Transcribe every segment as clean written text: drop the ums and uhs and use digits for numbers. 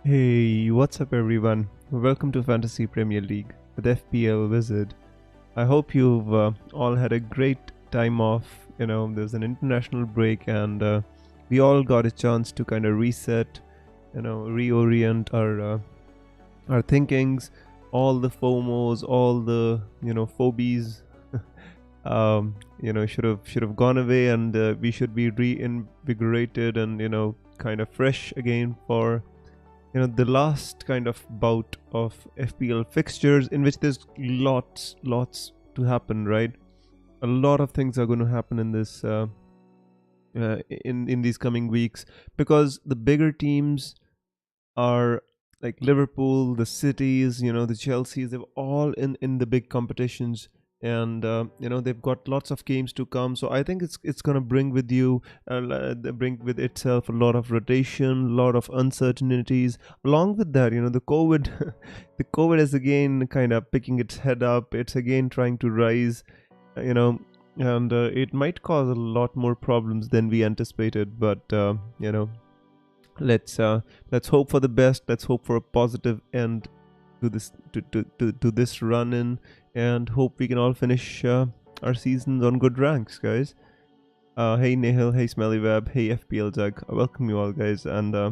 Hey, what's up everyone? Welcome to Fantasy Premier League with FPL Wizard. I hope you've all had a great time off. There's an international break and we all got a chance to kind of reset, reorient our thinkings, all the FOMOs, all the, phobies, should have gone away and we should be reinvigorated and, kind of fresh again for the last kind of bout of FPL fixtures in which there's lots to happen, right? A lot of things are going to happen in this in these coming weeks because the bigger teams are like Liverpool, the cities, the Chelseas, they're all in the big competitions, and they've got lots of games to come. So I think it's gonna bring with itself a lot of rotation, a lot of uncertainties. Along with that, the COVID, the COVID is again kind of picking its head up. It's again trying to rise, you know. And it might cause a lot more problems than we anticipated, but let's hope for the best. Let's hope for a positive end to this run in, and hope we can all finish our seasons on good ranks, guys. Hey Nihil, hey Smelly Web, hey FPL Jug. I welcome you all, guys, and uh,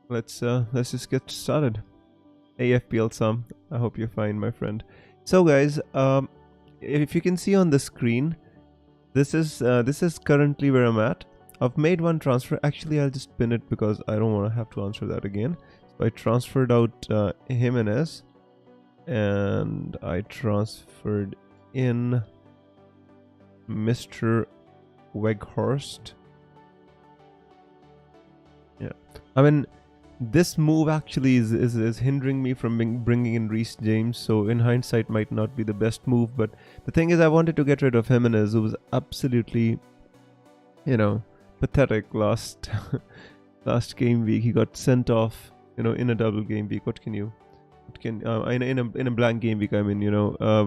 let's just get started. Hey FPL Sam, I hope you're fine, my friend. So guys, if you can see on the screen, this is currently where I'm at. I've made one transfer. Actually, I'll just pin it because I don't want to have to answer that again. So I transferred out Jimenez, and I transferred in Mr. Weghorst. Yeah, I mean, this move actually is hindering me from bringing in Reece James. So in hindsight, might not be the best move. But the thing is, I wanted to get rid of Jimenez, who was absolutely, pathetic last last game week. He got sent off, in a double game week. In a blank game week, I mean,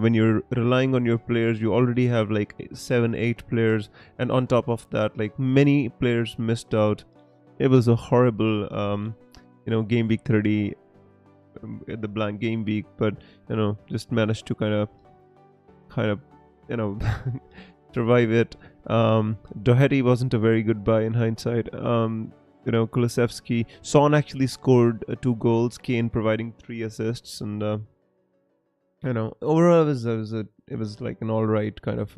when you're relying on your players, you already have like 7-8 players, and on top of that, like, many players missed out. It was a horrible game week 30, the blank game week, but just managed to kind of survive it. Doherty wasn't a very good buy in hindsight. Kulusevski, Son actually scored 2 goals, Kane providing 3 assists, and overall it was like an all right kind of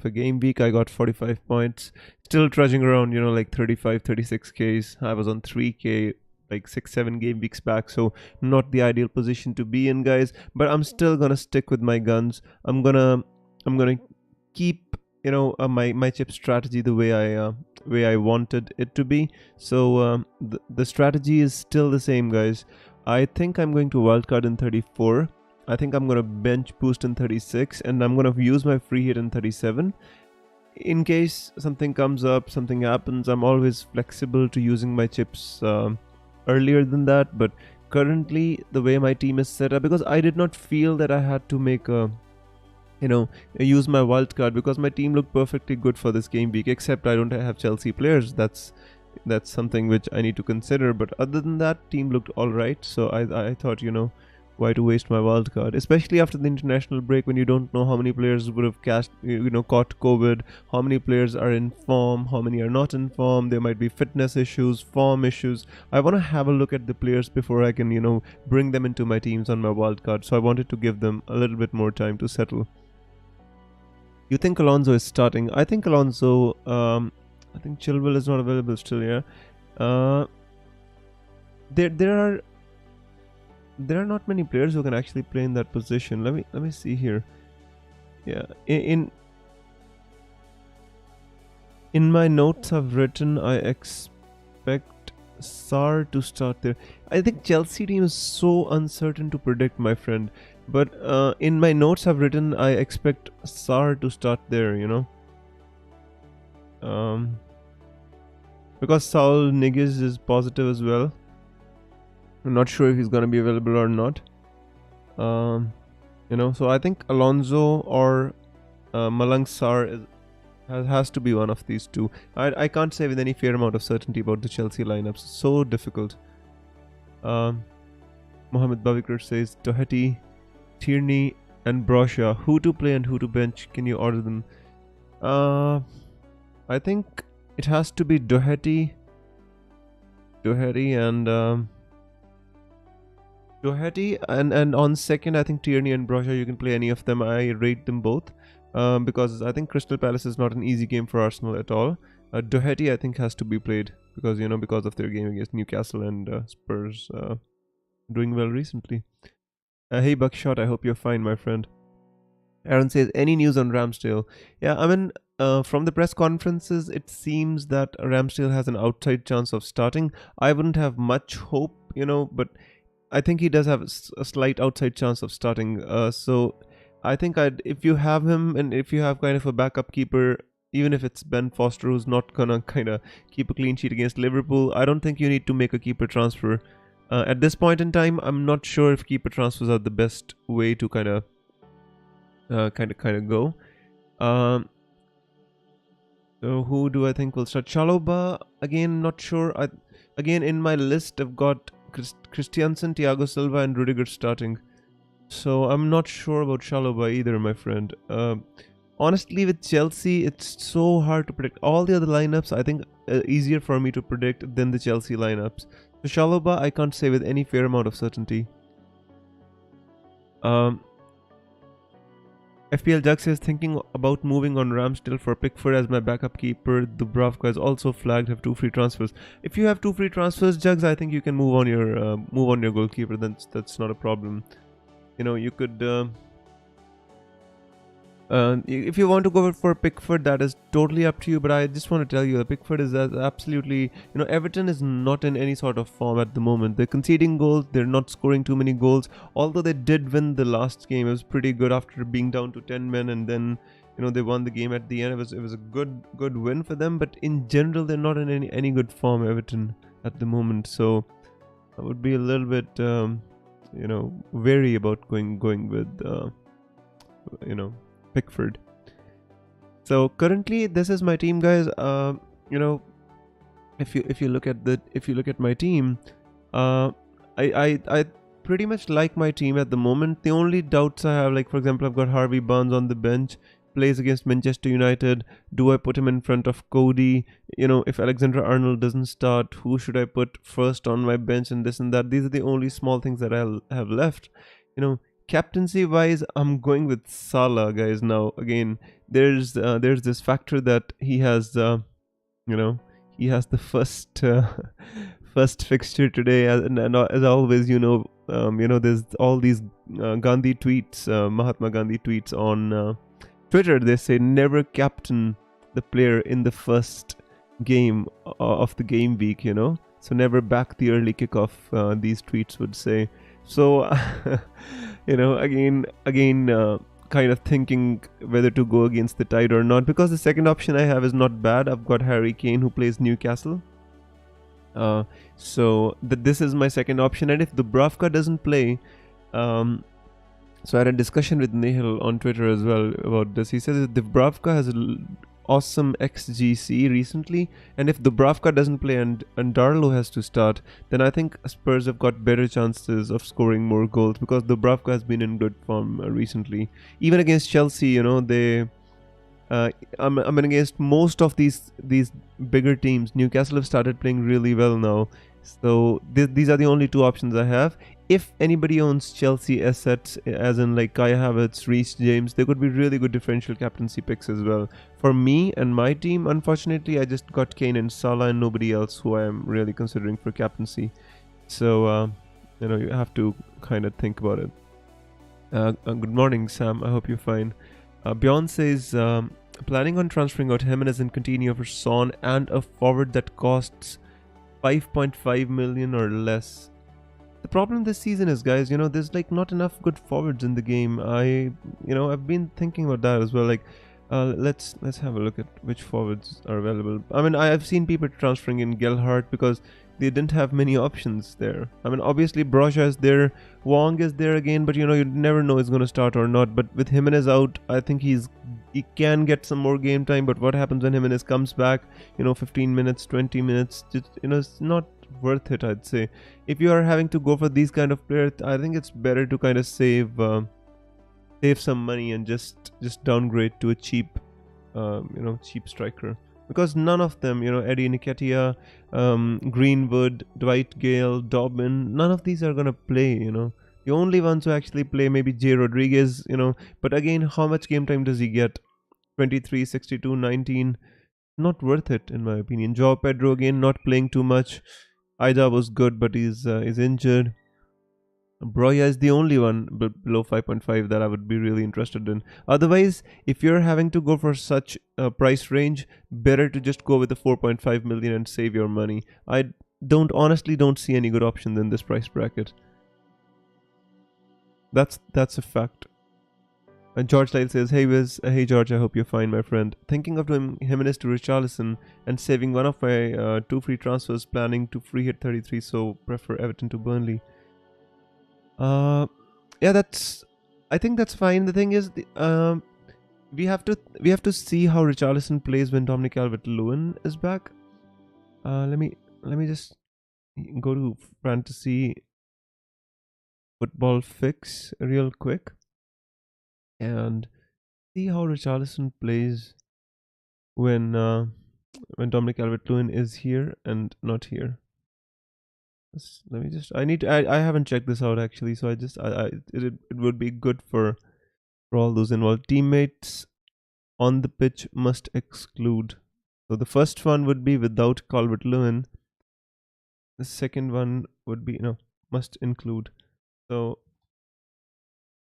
a game week. I got 45 points, still trudging around, like 35-36Ks. I was on 3K like 6-7 game weeks back, so not the ideal position to be in, guys, but I'm still gonna stick with my guns. I'm gonna keep my chip strategy the way I wanted it to be. So the strategy is still the same, guys. I think I'm going to wildcard in 34. I think I'm gonna bench boost in 36, and I'm gonna use my free hit in 37. In case something comes up, something happens, I'm always flexible to using my chips earlier than that. But currently, the way my team is set up, because I did not feel that I had to make use my wild card, because my team looked perfectly good for this game week, except I don't have Chelsea players. That's something which I need to consider, but other than that, team looked all right. So I thought, why to waste my wild card, especially after the international break, when you don't know how many players would have caught COVID, how many players are in form, how many are not in form. There might be fitness issues, form issues. I want to have a look at the players before I can bring them into my teams on my wild card. So I wanted to give them a little bit more time to settle. You think Alonso is starting? I think Alonso. I think Chilwell is not available still. Yeah. There are not many players who can actually play in that position. Let me see here. Yeah. In my notes I've written I expect Sarr to start there. I think Chelsea team is so uncertain to predict, my friend. But in my notes I've written I expect Sarr to start there, because Saul Niguez is positive as well. I'm not sure if he's going to be available or not. So I think Alonso or Malang Sarr Has to be one of these two. I can't say with any fair amount of certainty about the Chelsea lineups. So difficult. Mohammed Bavikar says Doherty, Tierney, and Brosha. Who to play and who to bench? Can you order them? I think it has to be Doherty. Doherty and on second, I think Tierney and Brosha. You can play any of them. I rate them both. Because I think Crystal Palace is not an easy game for Arsenal at all. Doherty, I think, has to be played because because of their game against Newcastle and Spurs doing well recently. Hey Buckshot, I hope you're fine, my friend. Aaron says, any news on Ramsdale? Yeah, I mean, from the press conferences, it seems that Ramsdale has an outside chance of starting. I wouldn't have much hope, but I think he does have a slight outside chance of starting. So I think if you have him and if you have kind of a backup keeper, even if it's Ben Foster who's not gonna kind of keep a clean sheet against Liverpool, I don't think you need to make a keeper transfer. At this point in time, I'm not sure if keeper transfers are the best way to kind of go. So who do I think will start? Chalobah, again, not sure. Again, in my list, I've got Christiansen, Thiago Silva, and Rudiger starting. So I'm not sure about Chalobah either, my friend. Honestly, with Chelsea, it's so hard to predict. All the other lineups, I think, easier for me to predict than the Chelsea lineups. So Chalobah, I can't say with any fair amount of certainty. FPL Jug says, thinking about moving on Ramsdale for Pickford as my backup keeper. Dubravka is also flagged, have 2 free transfers. If you have 2 free transfers, Jugs, I think you can move on your goalkeeper. That's not a problem. You could if you want to go for Pickford, that is totally up to you, but I just want to tell you that Pickford is absolutely, Everton is not in any sort of form at the moment. They're conceding goals, they're not scoring too many goals, although they did win the last game. It was pretty good after being down to 10 men, and then they won the game at the end. It was a good win for them, but in general they're not in any good form, Everton, at the moment. So I would be a little bit wary about going with Pickford. So currently this is my team, guys. If you look at my team, I pretty much like my team at the moment. The only doubts I have, like for example, I've got Harvey Barnes on the bench, plays against Manchester United. Do I put him in front of Cody? If Alexander Arnold doesn't start, who should I put first on my bench, and this and that. These are the only small things that I'll have left. Captaincy wise, I'm going with Salah, guys. Now again, there's this factor that he has he has the first first fixture today, and as always, there's all these Gandhi tweets, Mahatma Gandhi tweets on Twitter. They say never captain the player in the first game of the game week, so never back the early kickoff, these tweets would say. So again kind of thinking whether to go against the tide or not, because the second option I have is not bad. I've got Harry Kane, who plays Newcastle. So this is my second option, and if Dubravka doesn't play, so I had a discussion with Nihil on Twitter as well about this. He says that Dubravka has awesome XGC recently, and if Dubravka doesn't play and Darlow has to start, then I think Spurs have got better chances of scoring more goals, because Dubravka has been in good form recently. Even against Chelsea, they I mean against most of these bigger teams, Newcastle have started playing really well now. So these are the only 2 options I have. If anybody owns Chelsea assets, as in like Kai Havertz, Reece James, they could be really good differential captaincy picks as well. For me and my team, unfortunately, I just got Kane and Salah and nobody else who I am really considering for captaincy. So, you have to kind of think about it. Good morning, Sam. I hope you're fine. Beyonce says, planning on transferring out Jimenez and Coutinho for Son and a forward that costs 5.5 million or less. The problem this season is, guys, there's like not enough good forwards in the game. I've been thinking about that as well. Like, let's have a look at which forwards are available. I mean, I've seen people transferring in Gelhardt because they didn't have many options there. I mean, obviously Broja is there, Wong is there again, but you know, you never know he's going to start or not. But with Jimenez out, I think he can get some more game time. But what happens when Jimenez comes back? You know, 15 minutes, 20 minutes, just, you know, it's not worth it, I'd say. If you are having to go for these kind of players, I think it's better to kind of save some money and just downgrade to a cheap, cheap striker. Because none of them, you know, Eddie Nketiah, Greenwood, Dwight Gale, Dobbin, none of these are gonna play, you know. The only ones who actually play maybe J. Rodriguez, you know. But again, how much game time does he get? 23, 62, 19. Not worth it, in my opinion. João Pedro, again, not playing too much. Aida was good, but is injured. Broja is the only one below 5.5 that I would be really interested in. Otherwise, if you're having to go for such a price range, better to just go with the 4.5 million and save your money. I honestly don't see any good option in this price bracket. That's a fact. And George Lyle says, "Hey Wiz, hey George, I hope you're fine, my friend. Thinking of doing Jimenez to Richarlison and saving one of my 2 free transfers, planning to free hit 33, so prefer Everton to Burnley." Yeah, I think that's fine. The thing is, we have to see how Richarlison plays when Dominic Calvert-Lewin is back. Let me just go to Fantasy Football Fix real quick and see how Richarlison plays when Dominic Calvert-Lewin is here and not here. Let me just. I haven't checked this out actually, so it would be good for all those involved. Teammates on the pitch must exclude. So the first one would be without Calvert-Lewin. The second one would be must include. So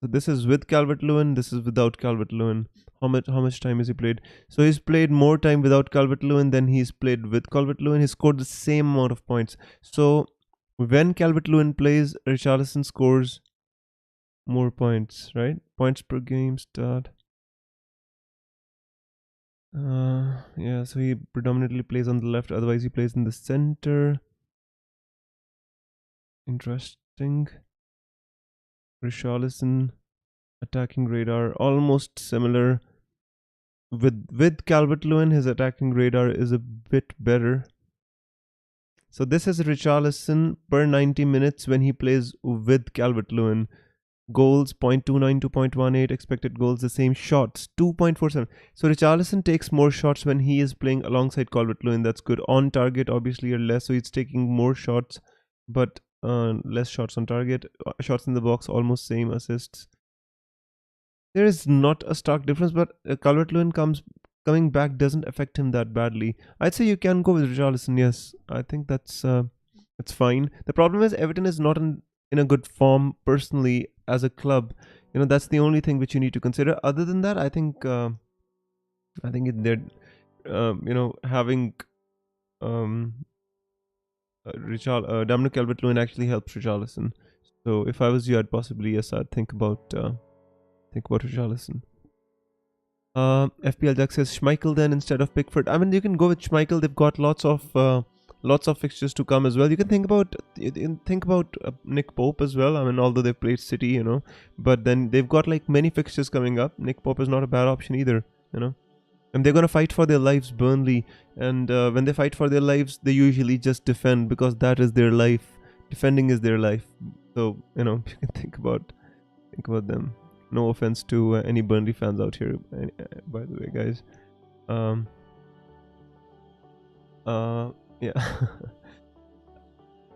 this is with Calvert-Lewin. This is without Calvert-Lewin. How much time has he played? So he's played more time without Calvert-Lewin than he's played with Calvert-Lewin. He scored the same amount of points. So when Calvert-Lewin plays, Richarlison scores more points, right? Points per game start. Yeah, so he predominantly plays on the left, otherwise he plays in the center. Interesting. Richarlison attacking radar almost similar. With Calvert-Lewin, his attacking radar is a bit better. So this is Richarlison per 90 minutes when he plays with Calvert-Lewin. Goals 0.29 to 0.18, expected goals the same, shots 2.47. So Richarlison takes more shots when he is playing alongside Calvert-Lewin. That's good. On target obviously are less, so he's taking more shots, but less shots on target. Shots in the box almost same. Assists, there is not a stark difference, but Calvert-Lewin coming back doesn't affect him that badly. I'd say you can go with Richarlison. Yes, I think that's fine. The problem is Everton is not in a good form personally as a club. You know, that's the only thing which you need to consider. Other than that, I think they're having Dominic Calvert-Lewin actually helps Richarlison. So if I was you, I'd possibly I'd think about Richarlison. FPL Jack says Schmeichel then instead of Pickford. I mean, you can go with Schmeichel. They've got lots of fixtures to come as well. You can think about Nick Pope as well. I mean, although they played City, but then they've got like many fixtures coming up. Nick Pope is not a bad option either, and they're gonna fight for their lives, Burnley. And when they fight for their lives, they usually just defend because that is their life. Defending is their life. So you can think about them. No offense to any Burnley fans out here, by the way, guys. Yeah.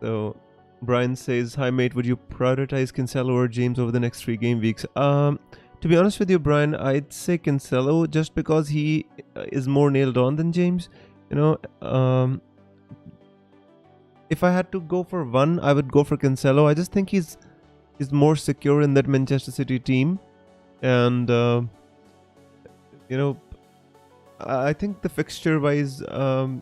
So Brian says, "Hi mate, would you prioritize Cancelo or James over the next 3 game weeks?" To be honest with you, Brian, I'd say Cancelo just because he is more nailed on than James. If I had to go for one, I would go for Cancelo. I just think he's more secure in that Manchester City team, and I think the fixture wise, you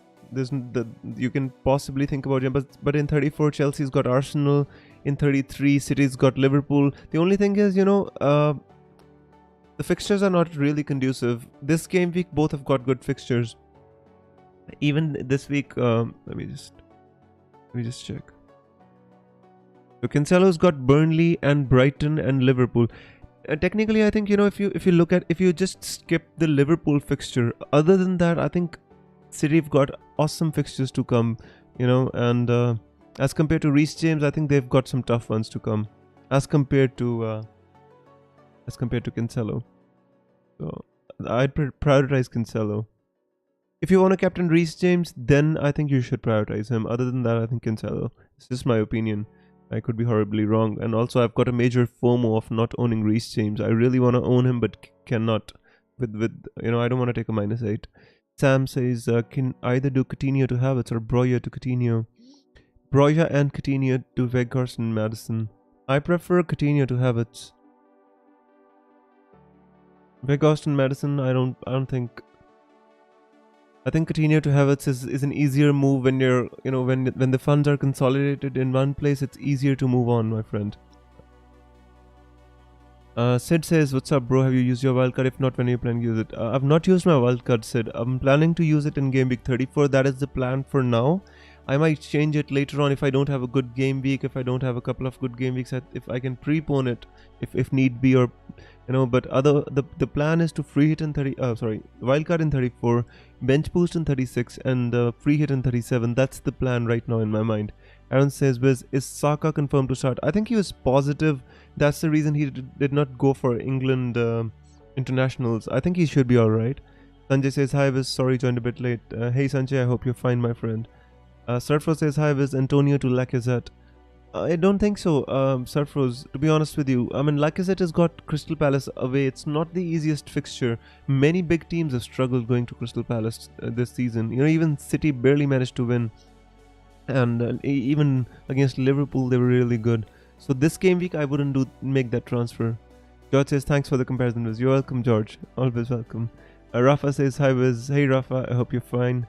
can possibly think about him, but in 34 Chelsea's got Arsenal, in 33 City's got Liverpool. The only thing is, the fixtures are not really conducive. This game week both have got good fixtures. Even this week, let me just Let me just check. So Cancelo's got Burnley and Brighton and Liverpool. Technically, I think, if you just skip the Liverpool fixture, other than that, I think City have got awesome fixtures to come, and as compared to Reece James, I think they've got some tough ones to come, as compared to Cancelo. So I'd prioritize Cancelo. If you want to captain Reece James, then I think you should prioritize him. Other than that, I think Cancelo. It's just my opinion. I could be horribly wrong. And also, I've got a major FOMO of not owning Reece James. I really want to own him, but cannot. I don't want to take a -8. Sam says, can either do Coutinho to Havertz or Broja to Coutinho. Broja and Coutinho to Weghorst and Madison. I prefer Coutinho to Havertz. Weghorst and Madison, I don't think. I think Coutinho to Havertz is an easier move when you're, when the funds are consolidated in one place. It's easier to move on, my friend. Sid says, what's up, bro? Have you used your wildcard? If not, when are you planning to use it? I've not used my wildcard, Sid. I'm planning to use it in game week 34. That is the plan for now. I might change it later on if I don't have a good game week, if I don't have a couple of good game weeks, if I can prepone it if need be, or but the plan is to free hit in wildcard in 34, bench boost in 36, and free hit in 37. That's the plan right now in my mind. Aaron says, Wiz, is Saka confirmed to start? I think he was positive. That's the reason he did not go for England internationals. I think he should be alright. Sanjay says, hi Wiz, sorry joined a bit late. Hey Sanjay, I hope you're fine, my friend. Surfro says, hi Wiz, Antonio to Lacazette. I don't think so, Surfros, to be honest with you. I mean, Lacazette has got Crystal Palace away. It's not the easiest fixture. Many big teams have struggled going to Crystal Palace this season. Even City barely managed to win. And even against Liverpool, they were really good. So this game week, I wouldn't make that transfer. George says, thanks for the comparison, Wiz. You're welcome, George. Always welcome. Rafa says, hi Wiz. Hey Rafa, I hope you're fine.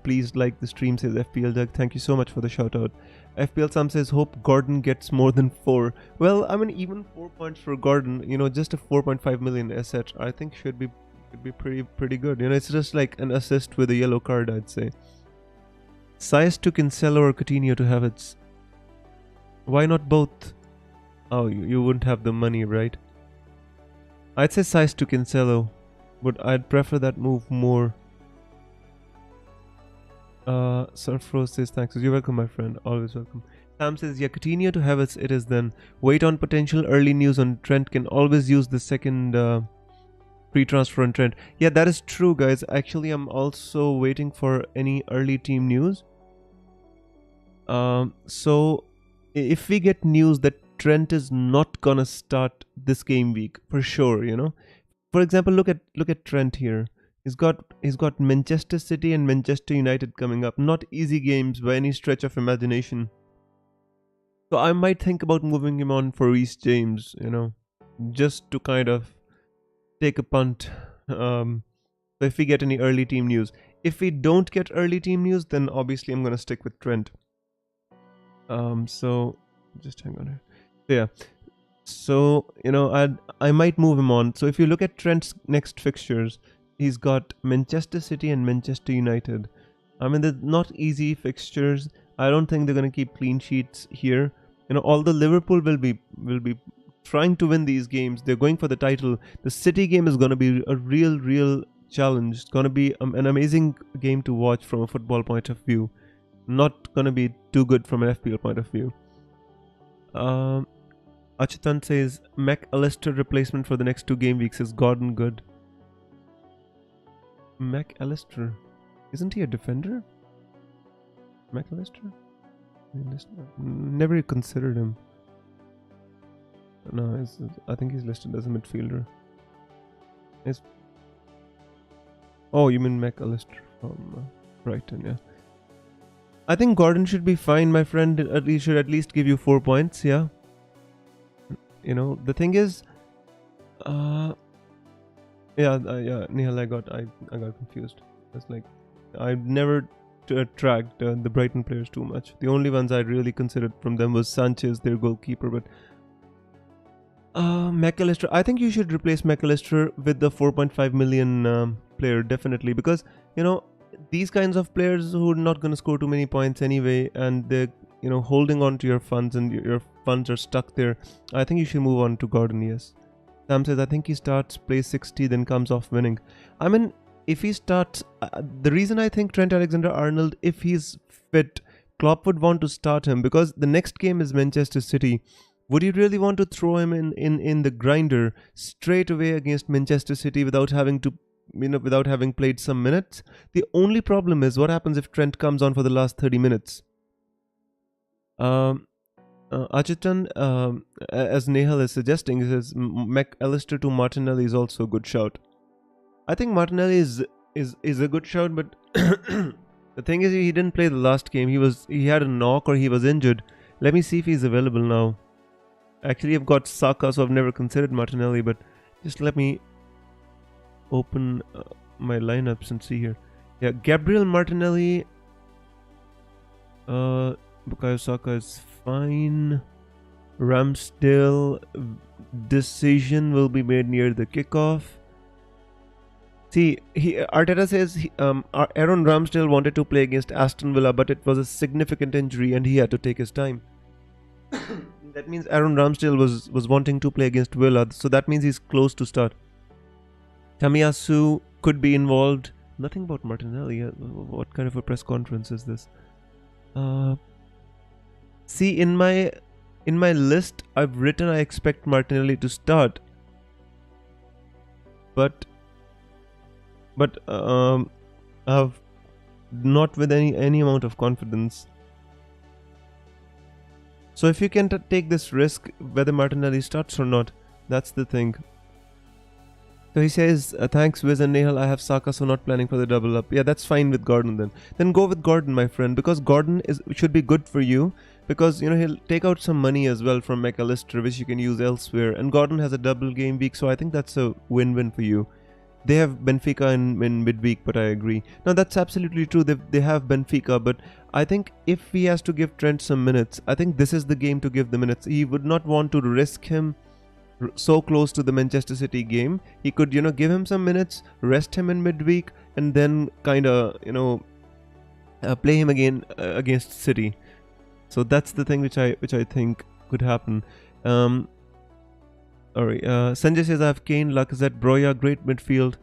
Please like the stream, says FPL Doug. Thank you so much for the shout out. FPL Sam says, hope Gordon gets more than 4. Well, I mean, even 4 points for Gordon, just a 4.5 million asset, I think should be pretty good. It's just like an assist with a yellow card, I'd say. Size to Cancelo or Coutinho to Havertz. Why not both? Oh, you wouldn't have the money, right? I'd say size to Cancelo, but I'd prefer that move more. Surfro says, thanks. You're welcome, my friend. Always welcome. Sam says, yeah, Coutinho to Havertz it is then. Wait on potential early news on Trent. Can always use the second pre-transfer on Trent. Yeah, that is true, guys. Actually, I'm also waiting for any early team news. So if we get news that Trent is not gonna start this game week, for sure, For example, look at Trent here. He's got Manchester City and Manchester United coming up. Not easy games by any stretch of imagination. So I might think about moving him on for Reece James, just to kind of take a punt. If we get any early team news. If we don't get early team news, then obviously I'm going to stick with Trent. So just hang on here. So yeah. So, I might move him on. So if you look at Trent's next fixtures, he's got Manchester City and Manchester United. I mean, they're not easy fixtures. I don't think they're going to keep clean sheets here. Although Liverpool will be trying to win these games. They're going for the title. The City game is going to be a real challenge. It's going to be an amazing game to watch from a football point of view. Not going to be too good from an FPL point of view. Achitan says, McAllister replacement for the next 2 game weeks. Is Gordon good? McAllister, isn't he a defender? McAllister? Never considered him. No, I think he's listed as a midfielder. Oh, you mean McAllister from Brighton, yeah. I think Gordon should be fine, my friend. He should at least give you 4 points, yeah. The thing is, yeah, Nihal, I got confused. It's like I've never tracked the Brighton players too much. The only ones I really considered from them was Sanchez, their goalkeeper. But McAllister, I think you should replace McAllister with the 4.5 million player, definitely, because these kinds of players who are not going to score too many points anyway, and they're holding on to your funds, and your funds are stuck there. I think you should move on to Gordon. Yes. Sam says I think he starts, plays 60, then comes off winning. I mean, if he starts, the reason I think Trent Alexander-Arnold, if he's fit, Klopp would want to start him because the next game is Manchester City. Would you really want to throw him in the grinder straight away against Manchester City without having to, without having played some minutes? The only problem is what happens if Trent comes on for the last 30 minutes. Achitan, as Nehal is suggesting, says McAllister to Martinelli is also a good shout. I think Martinelli is a good shout, but the thing is he didn't play the last game. He had a knock or he was injured. Let me see if he's available now. Actually, I've got Saka, so I've never considered Martinelli, but just let me open my lineups and see here. Yeah, Gabriel Martinelli. Bukayo Saka is fine. Ramsdale, decision will be made near the kickoff. See, Arteta says Aaron Ramsdale wanted to play against Aston Villa, but it was a significant injury and he had to take his time. That means Aaron Ramsdale was wanting to play against Villa, so that means he's close to start. Tamiyasu could be involved. Nothing about Martinelli. What kind of a press conference is this? See, in my list, I've written I expect Martinelli to start, but I've not with any amount of confidence. So if you can take this risk, whether Martinelli starts or not, that's the thing. So he says, thanks Wiz and Nehal, I have Saka, so not planning for the double up. Yeah, that's fine with Gordon then. Then go with Gordon, my friend, because Gordon should be good for you, because he'll take out some money as well from McAllister, which you can use elsewhere. And Gordon has a double game week, so I think that's a win-win for you. They have Benfica in midweek, but I agree. Now that's absolutely true. They have Benfica, but I think if he has to give Trent some minutes, I think this is the game to give the minutes. He would not want to risk him so close to the Manchester City game. He could, give him some minutes, rest him in midweek, and then kind of, play him again against City. So that's the thing which I think could happen. Alright, Sanjay says I have Kane, Lacazette, Broya, great midfield.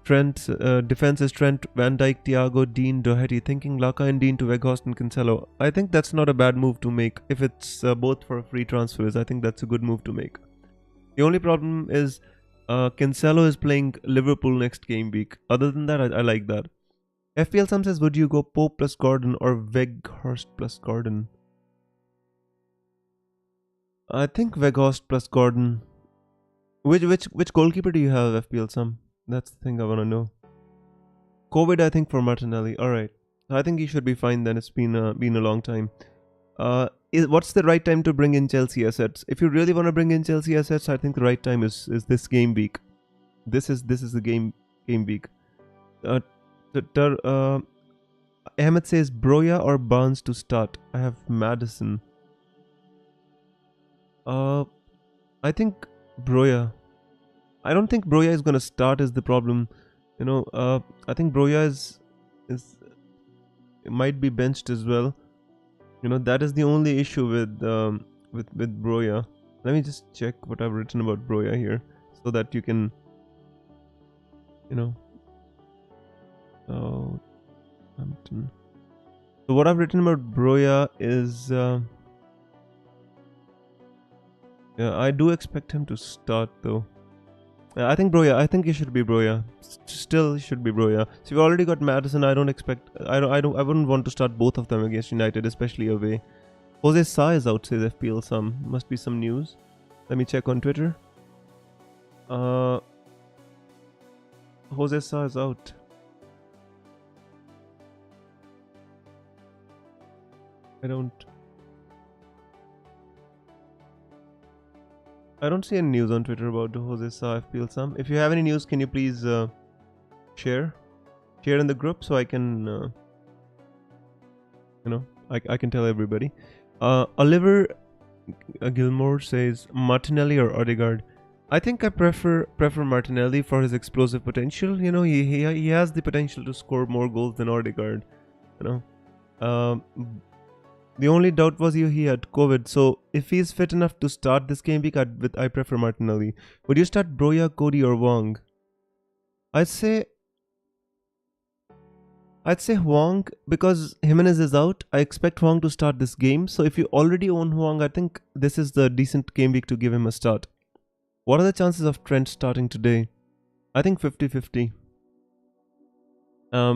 Trent, defense is Trent, Van Dijk, Thiago, Dean, Doherty. Thinking Laka and Dean to Weghorst and Cancelo. I think that's not a bad move to make. If it's both for free transfers, I think that's a good move to make. The only problem is Cancelo is playing Liverpool next game week. Other than that, I like that. FPL Sam says, would you go Pope plus Gordon or Weghorst plus Gordon? I think Weghorst plus Gordon. Which goalkeeper do you have, FPL Sam? That's the thing I want to know. COVID, I think, for Martinelli. Alright. I think he should be fine then. It's been a long time. What's the right time to bring in Chelsea assets? If you really want to bring in Chelsea assets, I think the right time is this game week. This is the game week. Ahmed says Broya or Barnes to start. I have Madison. I think Broya. I don't think Broya is going to start is the problem. I think Broya is might be benched as well. That is the only issue with Broya. Let me just check what I've written about Broya here so that you can Hampton. So what I've written about Broya is yeah, I do expect him to start though. I think Broya. I think he should be Broya. Still, he should be Broya. So we already got Madison. I wouldn't want to start both of them against United, especially away. Jose Sa is out, says FPL. Must be some news. Let me check on Twitter. Jose Sa is out. I don't see any news on Twitter about Jose Sa FPL Sam. If you have any news, can you please share in the group so I can I can tell everybody. Oliver Gilmore says Martinelli or Odegaard. I think I prefer Martinelli for his explosive potential. You know, he has the potential to score more goals than Odegaard. You know, the only doubt was he had COVID. So if he's fit enough to start this game week, I prefer Martinelli. Would you start Broya, Cody, or Wong? I'd say Huang because Jimenez is out. I expect Huang to start this game. So if you already own Huang, I think this is the decent game week to give him a start. What are the chances of Trent starting today? I think 50-50.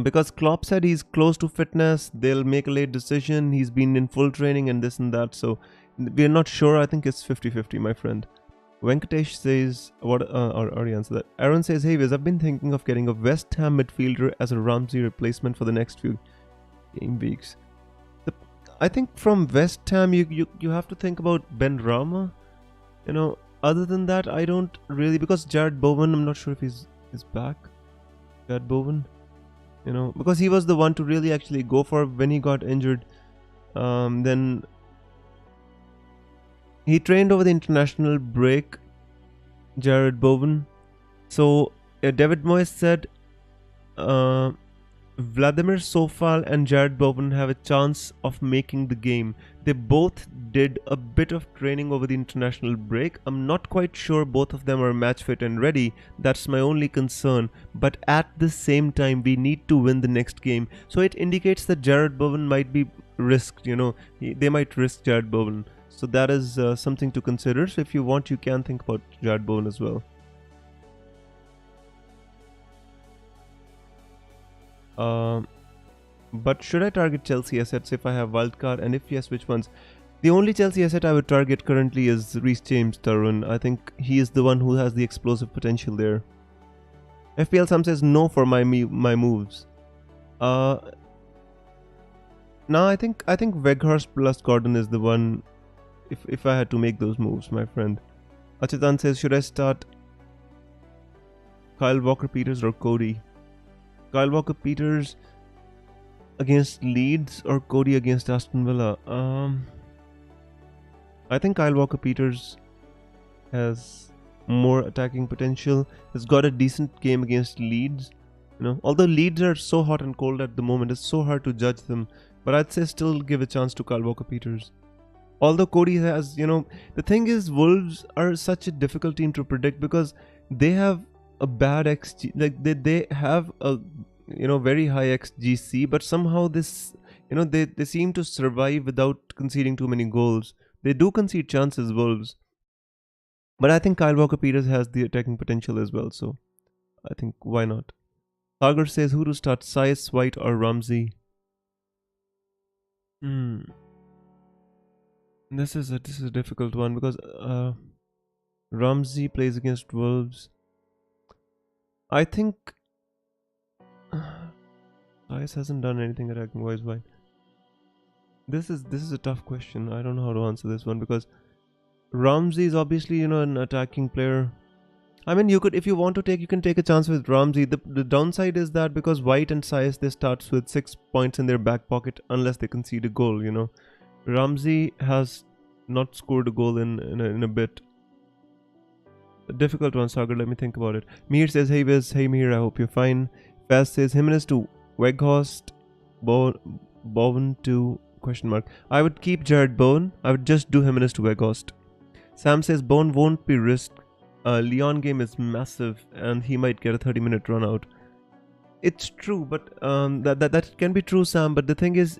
Because Klopp said he's close to fitness, they'll make a late decision, he's been in full training and this and that. So we're not sure. I think it's 50-50, my friend. Venkatesh says, already answered that. Aaron says, hey Wiz, I've been thinking of getting a West Ham midfielder as a Ramsey replacement for the next few game weeks. I think from West Ham, you have to think about Ben Rama. You know, other than that, I don't really, because Jared Bowen, I'm not sure if he's back. Jared Bowen, you know, because he was the one to really actually go for when he got injured. Then he trained over the international break, Jared Bowen. So David Moyes said Vladimir Sofal and Jared Bowen have a chance of making the game. They both did a bit of training over the international break. I'm not quite sure both of them are match fit and ready. That's my only concern. But at the same time, we need to win the next game. So it indicates that Jared Bowen might be risked, you know. They might risk Jared Bowen. So that is something to consider. So if you want, you can think about Jared Bowen as well. But should I target Chelsea assets if I have wildcard, and if yes, which ones? The only Chelsea asset I would target currently is Reece James, Tarun. I think he is the one who has the explosive potential there. FPL Sam says no for my moves. No, I think Weghorst plus Gordon is the one. If I had to make those moves, my friend. Achitan says, should I start Kyle Walker-Peters or Cody? Kyle Walker-Peters against Leeds or Cody against Aston Villa? I think Kyle Walker-Peters has more attacking potential. Has got a decent game against Leeds. You know, although Leeds are so hot and cold at the moment, it's so hard to judge them. But I'd say still give a chance to Kyle Walker-Peters. Although Cody has, you know, the thing is, Wolves are such a difficult team to predict because they have a bad XG, like they have a, you know, very high XGC, but somehow this, you know, they seem to survive without conceding too many goals. They do concede chances, Wolves, but I think Kyle Walker-Peters has the attacking potential as well, so I think why not. Sagar says, who to start, Saiz, White or Ramsey? This is a difficult one because Ramsey plays against Wolves. I think Ice hasn't done anything attacking wise. Why? This is a tough question. I don't know how to answer this one because Ramsey is obviously, you know, an attacking player. I mean, you can take a chance with Ramsey. The downside is that because White and Saiz, they start with 6 points in their back pocket unless they concede a goal. You know, Ramsey has not scored a goal in a bit. A difficult one, Sagar. Let me think about it. Mir says, hey Wiz, hey Mir, I hope you're fine. Faz says, Jimenez to Weghorst, Bowen to question mark. I would keep Jared Bowen. I would just do Jimenez to Weghorst. Sam says, Bowen won't be risked. Leon game is massive and he might get a 30-minute run out. It's true, but that can be true, Sam. But the thing is,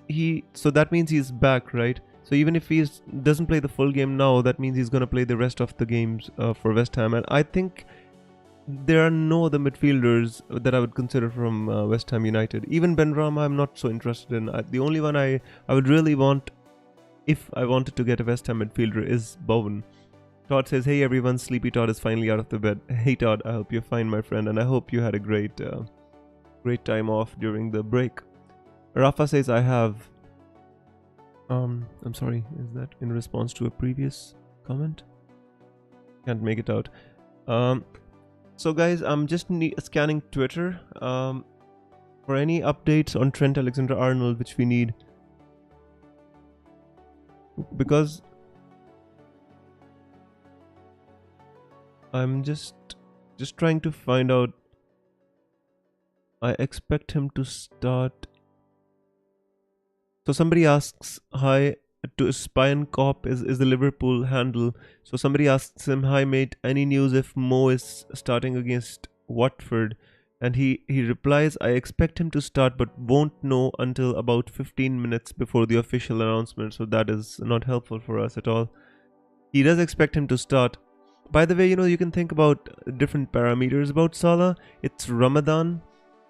so that means he's back, right? So even if he doesn't play the full game now, that means he's going to play the rest of the games for West Ham. And I think there are no other midfielders that I would consider from West Ham United. Even Ben Rama, I'm not so interested in. The only one I would really want, if I wanted to get a West Ham midfielder, is Bowen. Todd says, hey everyone, Sleepy Todd is finally out of the bed. Hey Todd, I hope you're fine, my friend, and I hope you had a great time off during the break. Rafa says, I have... I'm sorry, is that in response to a previous comment? Can't make it out. So guys, I'm just scanning Twitter for any updates on Trent Alexander-Arnold, which we need. Because I'm just trying to find out. I expect him to start. So somebody asks, hi, to Spine Cop is the Liverpool handle. So somebody asks him, hi mate, any news if Mo is starting against Watford? And he replies, I expect him to start but won't know until about 15 minutes before the official announcement. So that is not helpful for us at all. He does expect him to start. By the way, you can think about different parameters about Salah. It's Ramadan.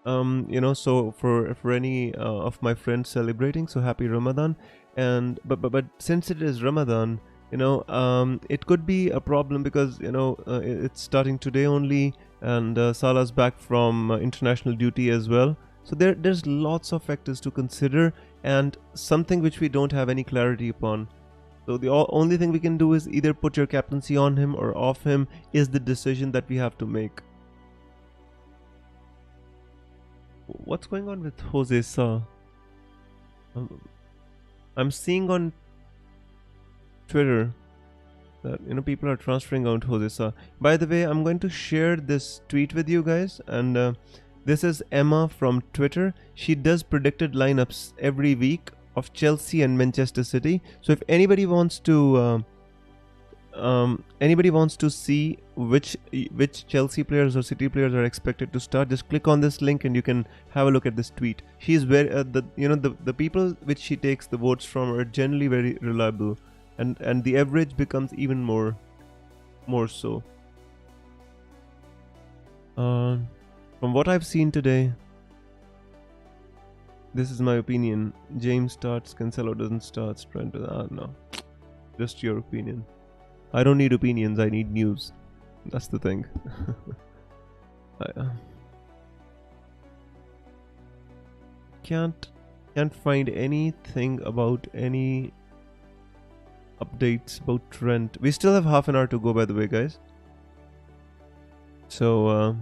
So for any of my friends celebrating, so happy Ramadan. And but since it is Ramadan, it could be a problem because it's starting today only, and Salah's back from international duty as well. So there's lots of factors to consider, and something which we don't have any clarity upon. So the only thing we can do is either put your captaincy on him or off him is the decision that we have to make. What's going on with Jose Sa? I'm seeing on Twitter that people are transferring out Jose Sa. By the way, I'm going to share this tweet with you guys, and this is Emma from Twitter. She does predicted lineups every week of Chelsea and Manchester City. So if anybody wants to see which Chelsea players or City players are expected to start, just click on this link and you can have a look at this tweet. She's very the people which she takes the votes from are generally very reliable, and the average becomes even more so. From what I've seen today, this is my opinion. James starts, Cancelo doesn't start, Trent. No, just your opinion. I don't need opinions, I need news. That's the thing. Can't find anything about any updates about Trent. We still have half an hour to go, by the way, guys. So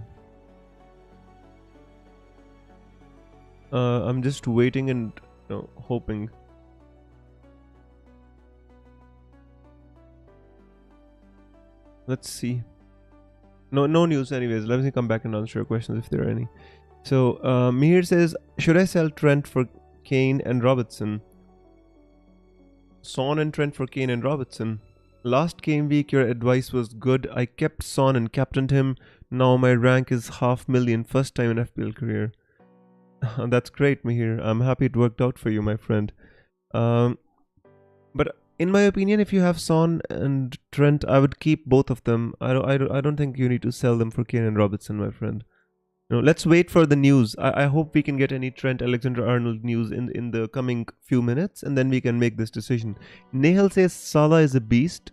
I'm just waiting and hoping. Let's see. No news anyways. Let me come back and answer your questions if there are any. So Mihir says, should I sell Trent for Kane and Robertson? Son and Trent for Kane and Robertson. Last game week your advice was good. I kept Son and captained him. Now my rank is 500,000, first time in FPL career. That's great, Mihir. I'm happy it worked out for you, my friend. But in my opinion, if you have Son and Trent, I would keep both of them. I don't think you need to sell them for Kane and Robertson, my friend. Let's wait for the news. I hope we can get any Trent Alexander-Arnold news in the coming few minutes, and then we can make this decision. Nehal says Salah is a beast.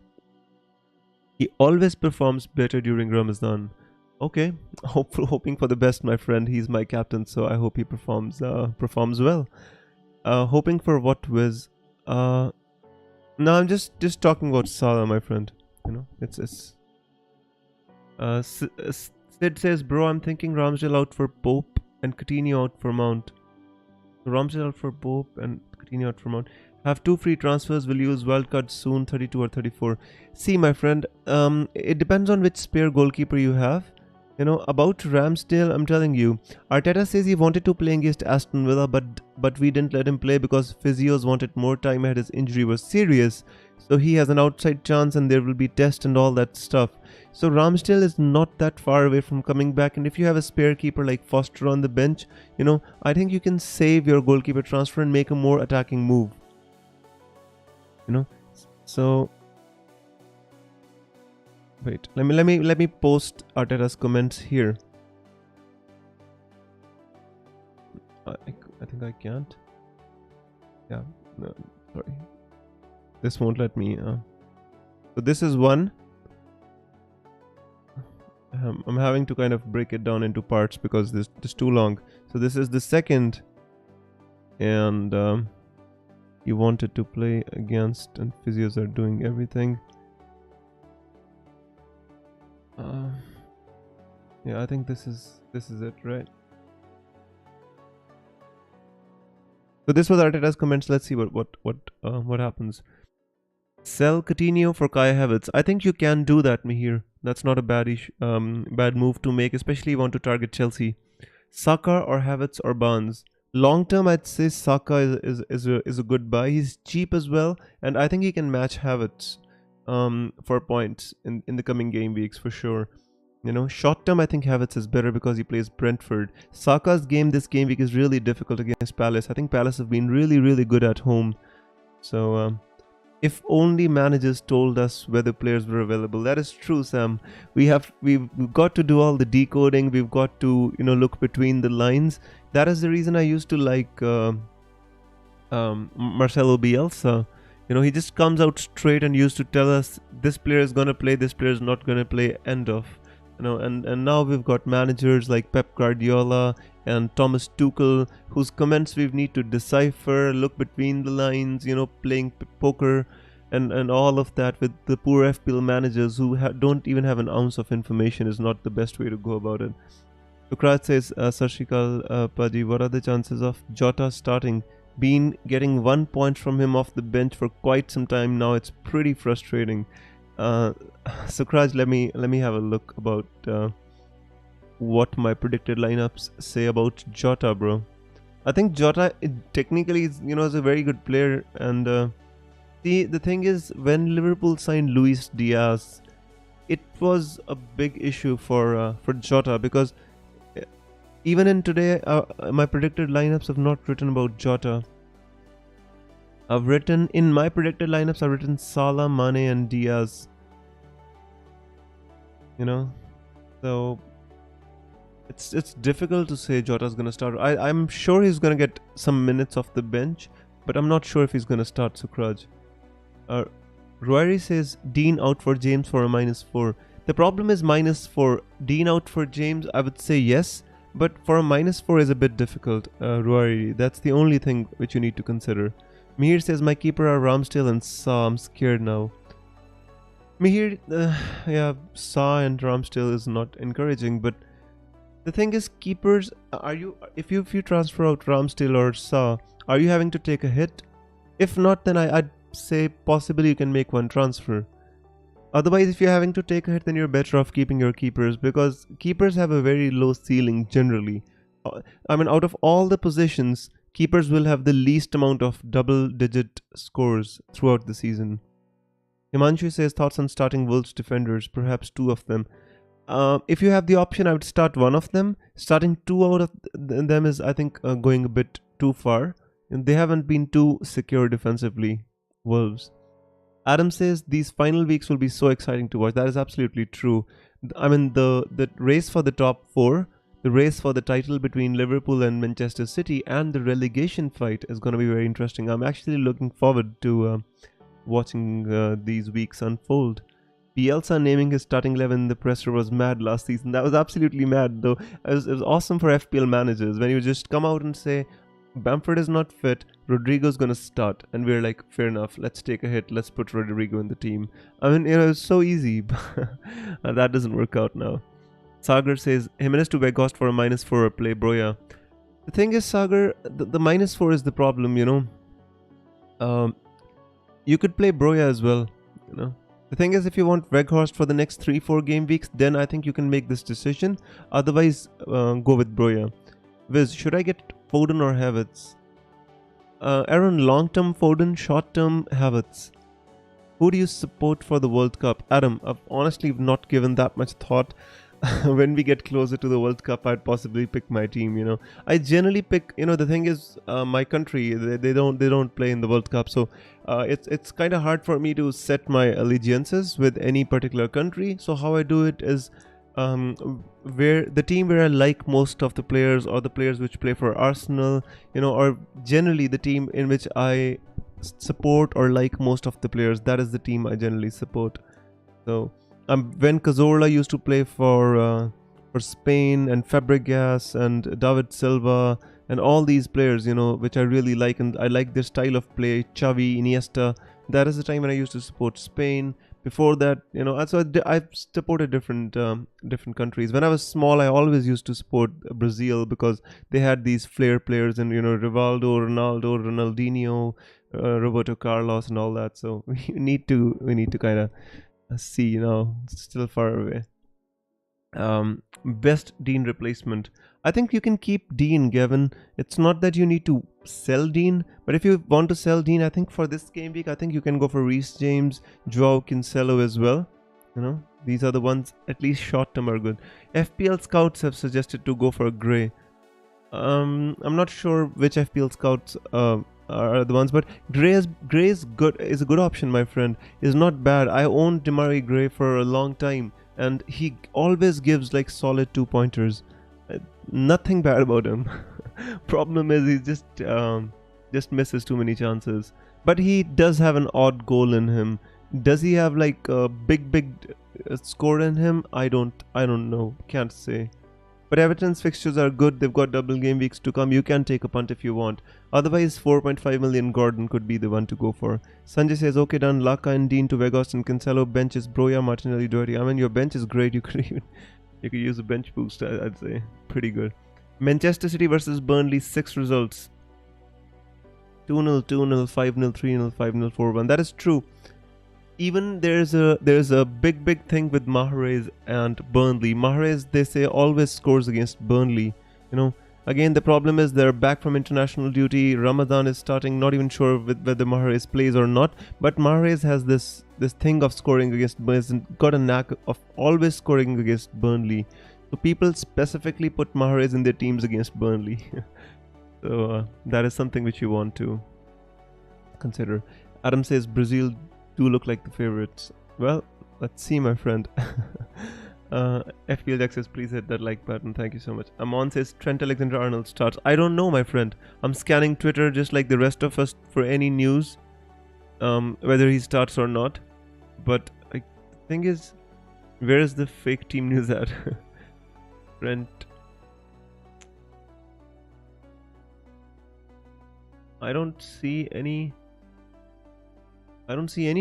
He always performs better during Ramadan. Okay, hoping for the best, my friend. He's my captain, so I hope he performs well. Hoping for what was. No, I'm just talking about Salah, my friend. It's. Sid says, bro, I'm thinking Ramsdale out for Pope and Coutinho out for Mount. Ramsdale out for Pope and Coutinho out for Mount. Have 2 free transfers. Will use wildcard soon, 32 or 34. See, my friend, it depends on which spare goalkeeper you have. About Ramsdale, I'm telling you, Arteta says he wanted to play against Aston Villa, but we didn't let him play because physios wanted more time ahead. His injury was serious, so he has an outside chance and there will be tests and all that stuff. So Ramsdale is not that far away from coming back, and if you have a spare keeper like Foster on the bench, I think you can save your goalkeeper transfer and make a more attacking move. So wait, let me post Arteta's comments here. I think I can't. Yeah, no, sorry. This won't let me. So this is one. I'm having to kind of break it down into parts because this is too long. So this is the second, and you wanted to play against, and physios are doing everything. Yeah, I think this is it, right? So this was Arteta's comments. Let's see what happens. Sell Coutinho for Kai Havertz. I think you can do that, Mihir. That's not a bad move to make, especially if you want to target Chelsea. Saka or Havertz or Barnes. Long term, I'd say Saka is a good buy. He's cheap as well, and I think he can match Havertz for points in the coming game weeks for sure. Short term, I think Havertz is better because he plays Brentford. Saka's game this game week is really difficult against Palace. I think Palace have been really, really good at home. So, if only managers told us whether players were available. That is true, Sam. We've got to do all the decoding. We've got to look between the lines. That is the reason I used to like Marcelo Bielsa. He just comes out straight and used to tell us this player is gonna play, this player is not gonna play. End of. And now we've got managers like Pep Guardiola and Thomas Tuchel, whose comments we need to decipher, look between the lines, playing poker and all of that with the poor FPL managers who don't even have an ounce of information is not the best way to go about it. Sukrat says, Sashikal Paji, what are the chances of Jota starting? Been getting 1 point from him off the bench for quite some time now. It's pretty frustrating. Sukraj, let me have a look about what my predicted lineups say about Jota, bro. I think Jota technically is a very good player, and the thing is, when Liverpool signed Luis Diaz, it was a big issue for Jota, because even in today, my predicted lineups have not written about Jota. In my predicted lineups, I've written Salah, Mane and Diaz. So it's difficult to say Jota's gonna start. I'm sure he's gonna get some minutes off the bench, but I'm not sure if he's gonna start. Sukraj. Rory says Dean out for James for a -4. The problem is -4. Dean out for James, I would say yes, but for a -4 is a bit difficult. Rory, that's the only thing which you need to consider. Mihir says my keeper are Ramsdale and Sa. I'm scared now. Mihir, Sa and Ramsdale is not encouraging, but the thing is, keepers, if you transfer out Ramsdale or Sa, are you having to take a hit? If not, then I'd say possibly you can make one transfer. Otherwise, if you're having to take a hit, then you're better off keeping your keepers, because keepers have a very low ceiling generally. Out of all the positions, keepers will have the least amount of double-digit scores throughout the season. Himanshu says thoughts on starting Wolves defenders, perhaps 2 of them. If you have the option, I would start 1 of them. Starting 2 out of them is, I think, going a bit too far. And they haven't been too secure defensively, Wolves. Adam says these final weeks will be so exciting to watch. That is absolutely true. The race for the top 4, the race for the title between Liverpool and Manchester City, and the relegation fight is going to be very interesting. I'm actually looking forward to watching these weeks unfold. Bielsa naming his starting 11 in the presser was mad last season. That was absolutely mad, though. It was awesome for FPL managers when you just come out and say Bamford is not fit, Rodrigo's gonna start, and we're like, fair enough, let's take a hit, let's put Rodrigo in the team. It's so easy, but that doesn't work out now. Sagar says Jimenez to Weghorst for a -4 or play Broya. The thing is, Sagar, the -4 is the problem, you could play Broya as well, The thing is, if you want Weghorst for the next 3-4 game weeks, then I think you can make this decision. Otherwise, go with Broya. Viz, should I get Foden or Havertz? Aaron, long-term Foden, short-term Havertz. Who do you support for the World Cup? Adam, I've honestly not given that much thought. When we get closer to the World Cup, I'd possibly pick my team. I generally pick, the thing is, my country, they don't play in the World Cup, so it's kind of hard for me to set my allegiances with any particular country. So how I do it is where the team where I like most of the players, or the players which play for Arsenal, or generally the team in which I support or like most of the players, that is the team I generally support. So when Cazorla used to play for Spain, and Fabregas and David Silva and all these players, which I really like, and I like their style of play, Xavi, Iniesta, that is the time when I used to support Spain. Before that, so I've supported different countries. When I was small, I always used to support Brazil because they had these flair players, and Rivaldo, Ronaldo, Ronaldinho, Roberto Carlos, and all that. So we need to kind of C now, still far away. Best Dean replacement. I think you can keep Dean, Gavin. It's not that you need to sell Dean, but if you want to sell Dean, I think for this game week, I think you can go for Reece James, Joao Cancelo as well. These are the ones, at least short term, are good. FPL scouts have suggested to go for Gray. I'm not sure which FPL scouts are the ones, but Gray is good. Is a good option, my friend. Is not bad. I owned Demarai Gray for a long time, and he always gives like solid 2 pointers. Nothing bad about him. Problem is he just misses too many chances. But he does have an odd goal in him. Does he have like a big score in him? I don't know. Can't say. But Everton's fixtures are good. They've got double game weeks to come. You can take a punt if you want. Otherwise, 4.5 million Gordon could be the one to go for. Sanjay says, okay, done. Laka and Dean to Vegas and Cancelo. Bench is Broya, Martinelli, Doherty. I mean, your bench is great. You could use a bench boost, I'd say. Pretty good. Manchester City versus Burnley, 6 results. 2-0, 2-0, 5-0, 3-0, 5-0, 4-1. That is true. Even there's a big thing with Mahrez and Burnley. Mahrez, they say, always scores against Burnley. Again, the problem is they're back from international duty. Ramadan is starting. Not even sure whether Mahrez plays or not. But Mahrez has this thing of scoring against Burnley. Got a knack of always scoring against Burnley. So people specifically put Mahrez in their teams against Burnley. So that is something which you want to consider. Adam says Brazil do look like the favorites. Well, let's see, my friend. FPL Jack says, please hit that like button. Thank you so much. Amon says Trent Alexander-Arnold starts. I don't know, my friend. I'm scanning Twitter just like the rest of us for any news, whether he starts or not. But the thing is, where is the fake team news at? Trent. I don't see any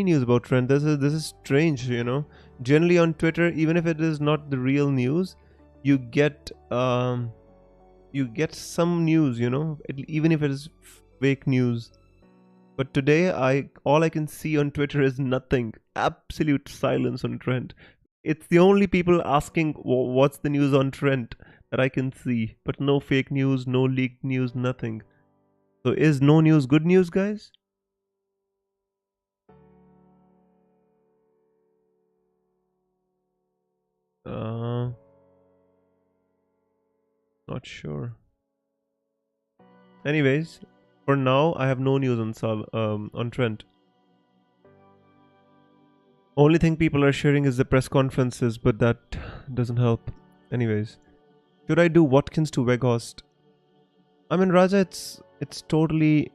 news about Trent. This is strange, Generally on Twitter, even if it is not the real news, you get some news, even if it is fake news. But today, all I can see on Twitter is nothing. Absolute silence on Trent. It's the only people asking what's the news on Trent that I can see. But no fake news, no leaked news, nothing. So is no news good news, guys? Not sure. Anyways, for now, I have no news on Trent. Only thing people are sharing is the press conferences, but that doesn't help. Anyways, should I do Watkins to Weghorst? I mean, Raja, it's totally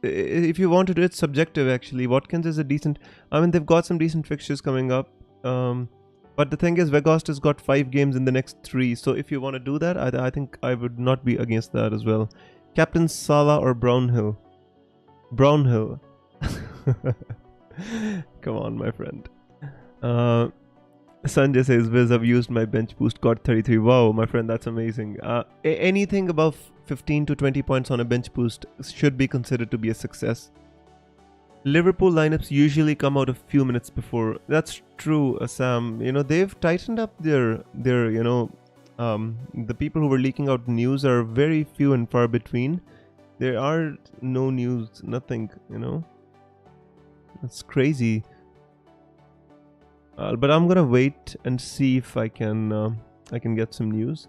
if you want to do it, subjective actually. Watkins is a decent. I mean, they've got some decent fixtures coming up. But the thing is, Weghorst has got 5 games in the next 3. So if you want to do that, I think I would not be against that as well. Captain Salah or Brownhill? Brownhill. Come on, my friend. Sanjay says, Viz, I've used my bench boost, got 33. Wow, my friend, that's amazing. Anything above 15 to 20 points on a bench boost should be considered to be a success. Liverpool lineups usually come out a few minutes before. That's true, Sam. They've tightened up their the people who were leaking out news are very few and far between. There are no news, nothing, That's crazy. But I'm gonna wait and see if I can get some news.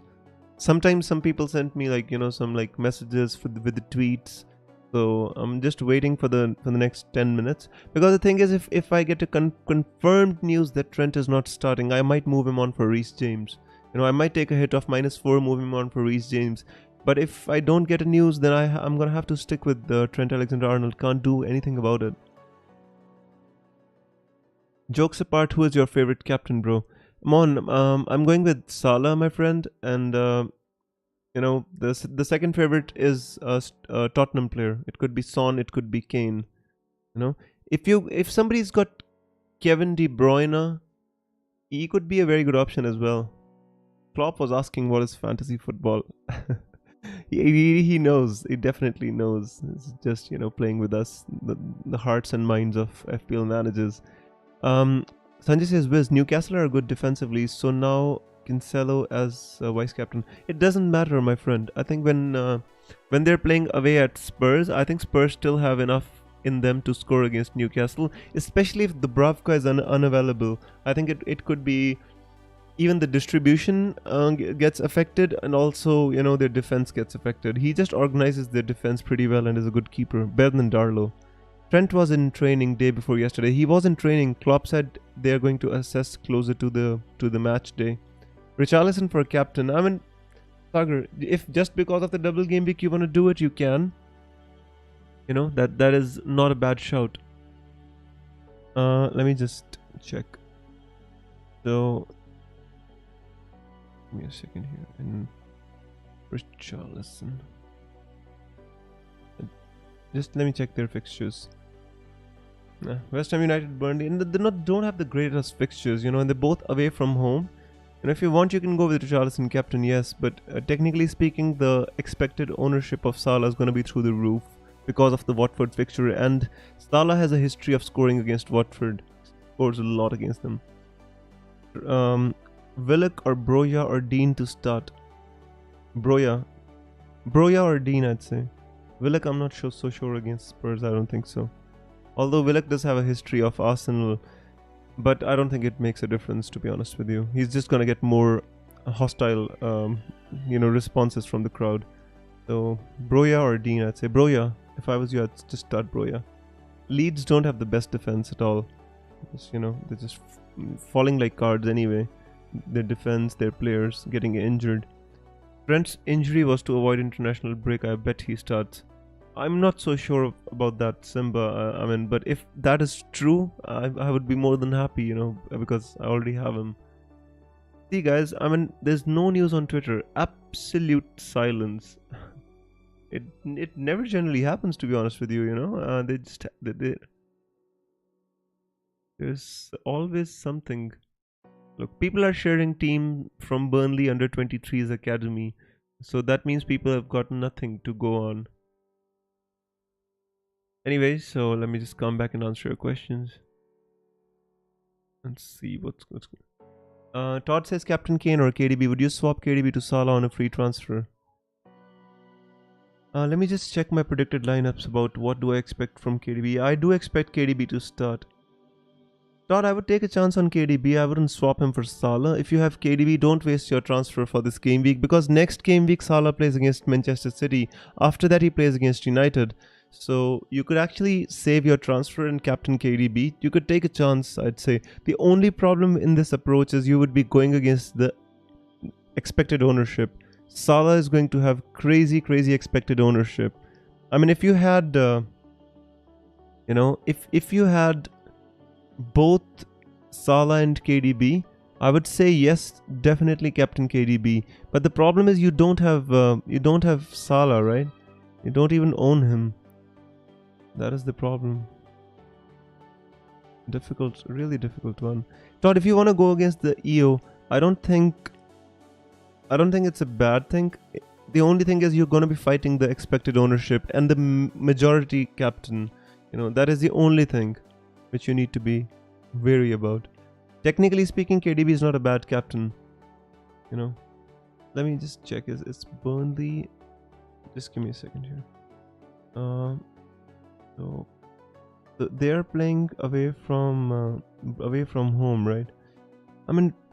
Sometimes some people send me some messages with the tweets. So I'm just waiting for the next 10 minutes. Because the thing is, if I get a confirmed news that Trent is not starting, I might move him on for Reece James. I might take a hit of -4, move him on for Reece James. But if I don't get a news, then I'm gonna have to stick with Trent Alexander-Arnold. Can't do anything about it. Jokes apart, who is your favorite captain, bro? Mon, I'm going with Salah, my friend, and the second favorite is a Tottenham player. It could be Son, it could be Kane. If somebody's got Kevin De Bruyne, he could be a very good option as well. Klopp was asking what is fantasy football. He knows. He definitely knows. It's just, playing with us, the hearts and minds of FPL managers. Sanjay says, Wiz, Newcastle are good defensively, so now Cancelo as vice captain. It doesn't matter, my friend. I think when they're playing away at Spurs, I think Spurs still have enough in them to score against Newcastle, especially if Dubravka is unavailable. I think it could be even the distribution gets affected, and also, their defense gets affected. He just organizes their defense pretty well and is a good keeper, better than Darlow. Trent was in training day before yesterday. He was in training. Klopp said they're going to assess closer to the match day. Richarlison for captain. I mean, Sagar, if just because of the double game week you want to do it, you can. That is not a bad shout. Let me just check. So, give me a second here. And Richarlison. Just let me check their fixtures. West Ham United, Burnley, and they don't have the greatest fixtures, and they're both away from home. And if you want, you can go with Richarlison captain, yes, but technically speaking, the expected ownership of Salah is going to be through the roof because of the Watford fixture, and Salah has a history of scoring against Watford. Scores a lot against them. Willock or Broja or Dean to start? Broja or Dean, I'd say. Willock, I'm not so sure against Spurs. I don't think so. Although Willock does have a history of Arsenal, but I don't think it makes a difference, to be honest with you. He's just gonna get more hostile, responses from the crowd. So Broja or Dean, I'd say Broja. If I was you, I'd just start Broja. Leeds don't have the best defense at all. They're just falling like cards anyway. Their defense, their players getting injured. Trent's injury was to avoid international break. I bet he starts. I'm not so sure about that, Simba. But if that is true, I would be more than happy, because I already have him. See, guys, there's no news on Twitter. Absolute silence. It never generally happens, to be honest with you. There's always something. Look, people are sharing team from Burnley under 23's academy, so that means people have got nothing to go on. Anyway, so let me just come back and answer your questions. Let's see what's good. Todd says Captain Kane or KDB. Would you swap KDB to Salah on a free transfer? Let me just check my predicted lineups about what do I expect from KDB. I do expect KDB to start. Todd, I would take a chance on KDB. I wouldn't swap him for Salah. If you have KDB, don't waste your transfer for this game week, because next game week Salah plays against Manchester City. After that he plays against United. So you could actually save your transfer and captain KDB. You could take a chance, I'd say. The only problem in this approach is you would be going against the expected ownership. Salah is going to have crazy expected ownership. If you had, if you had both Salah and KDB, I would say yes, definitely captain KDB. But the problem is you don't have Salah, right? You don't even own him. That is the problem. Difficult, really difficult one. Todd, if you want to go against the EO, I don't think it's a bad thing. The only thing is you're going to be fighting the expected ownership and the majority captain. That is the only thing which you need to be wary about. Technically speaking, KDB is not a bad captain. Let me just check. It's Burnley. Just give me a second here. So they're playing away from home, right?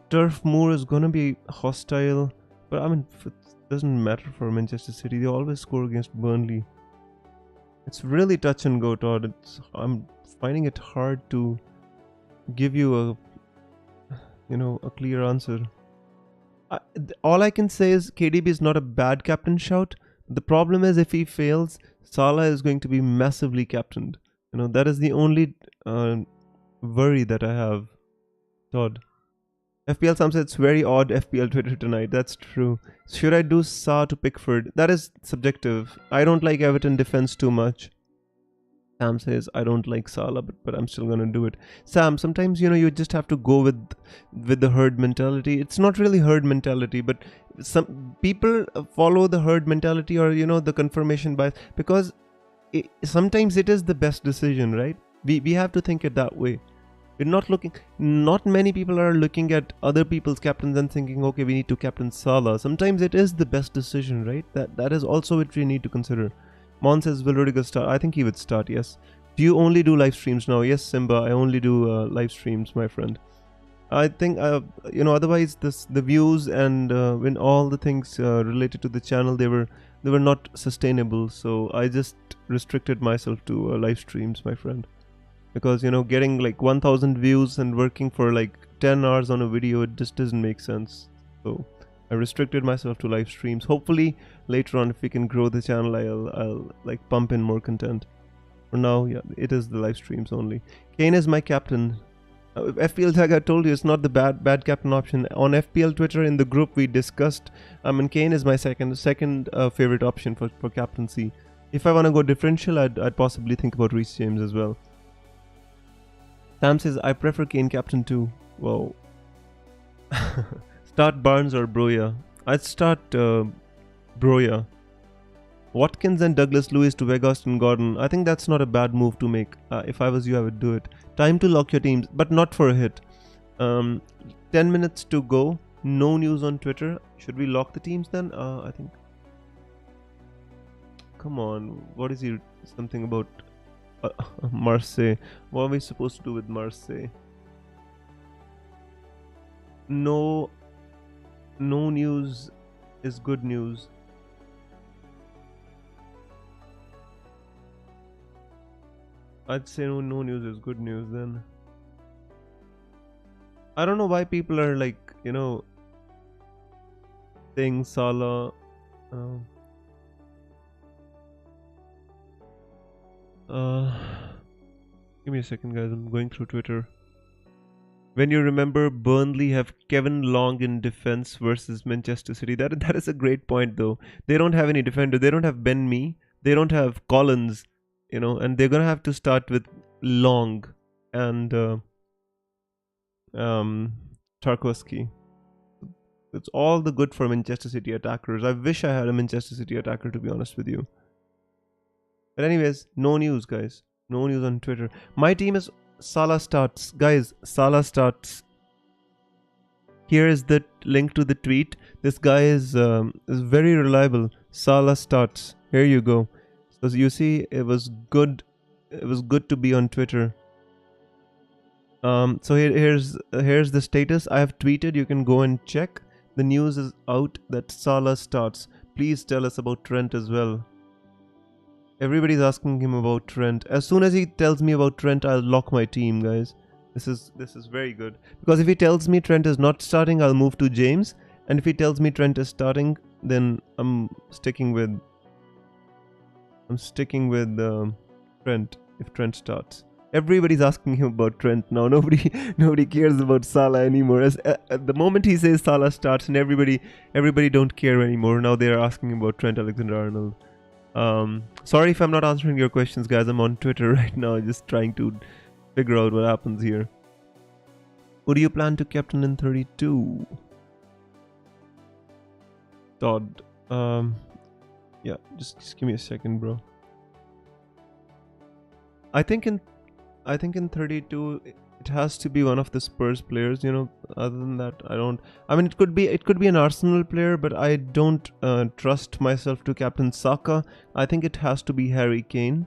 Turf Moor is gonna be hostile, but it doesn't matter for Manchester City. They always score against Burnley. It's really touch and go, Todd. I'm finding it hard to give you a clear answer. All I can say is KDB is not a bad captain shout. The problem is if he fails, Salah is going to be massively captained. That is the only worry that I have, Todd. FPL Sam said it's very odd FPL Twitter tonight. That's true. Should I do Sa to Pickford? That is subjective. I don't like Everton defense too much. Sam says, I don't like Salah, but I'm still gonna do it. Sam, sometimes you just have to go with the herd mentality. It's not really herd mentality, but some people follow the herd mentality, or the confirmation bias, because sometimes it is the best decision, right? We have to think it that way. We're not looking. Not many people are looking at other people's captains and thinking, okay, we need to captain Salah. Sometimes it is the best decision, right? That is also what we need to consider. Mon says, will Rudiger start? I think he would start, yes. Do you only do live streams now? Yes, Simba, I only do live streams, my friend. I think, otherwise the views and when all the things related to the channel, they were not sustainable. So I just restricted myself to live streams, my friend. Because, getting like 1000 views and working for like 10 hours on a video, it just doesn't make sense. So I restricted myself to live streams. Hopefully later on, if we can grow the channel, I'll like pump in more content. For now, yeah, it is the live streams only. Kane is my captain. FPL tag, I told you, it's not the bad captain option. On FPL Twitter in the group we discussed, Kane is my second favorite option for captaincy. If I want to go differential, I'd possibly think about Reece James as well. Sam says, I prefer Kane captain too. Whoa. Start Barnes or Broya? I'd start Broya. Watkins and Douglas Lewis to Weghorst and Gordon. I think that's not a bad move to make. If I was you, I would do it. Time to lock your teams, but not for a hit. 10 minutes to go. No news on Twitter. Should we lock the teams then? I think. Come on. What is he? Something about Marseille. What are we supposed to do with Marseille? No news is good news. I'd say no news is good news then. I don't know why people are like, saying Salah. Give me a second, guys. I'm going through Twitter. When you remember Burnley have Kevin Long in defense versus Manchester City. That is a great point though. They don't have any defender. They don't have Ben Mee. They don't have Collins. And they're gonna have to start with Long and Tarkowski. It's all the good for Manchester City attackers. I wish I had a Manchester City attacker, to be honest with you. But anyways, no news, guys. No news on Twitter. My team is Salah starts. Guys, Salah starts. Here is the link to the tweet. This guy is very reliable. Salah starts. Here you go. So you see, it was good. It was good to be on Twitter. So here's the status. I have tweeted. You can go and check. The news is out that Salah starts. Please tell us about Trent as well. Everybody's asking him about Trent. As soon as he tells me about Trent, I'll lock my team, guys. This is very good. Because if he tells me Trent is not starting, I'll move to James. And if he tells me Trent is starting, then I'm sticking with Trent if Trent starts. Everybody's asking him about Trent now. Nobody cares about Salah anymore. At the moment he says Salah starts, and everybody don't care anymore. Now they are asking about Trent Alexander-Arnold. Sorry if I'm not answering your questions, guys. I'm on Twitter right now, just trying to figure out what happens here. Who do you plan to captain in 32? Todd. Yeah, just give me a second, bro. I think in 32 it has to be one of the Spurs players, Other than that, I mean, it could be an Arsenal player, but I don't trust myself to captain Saka. I think it has to be Harry Kane.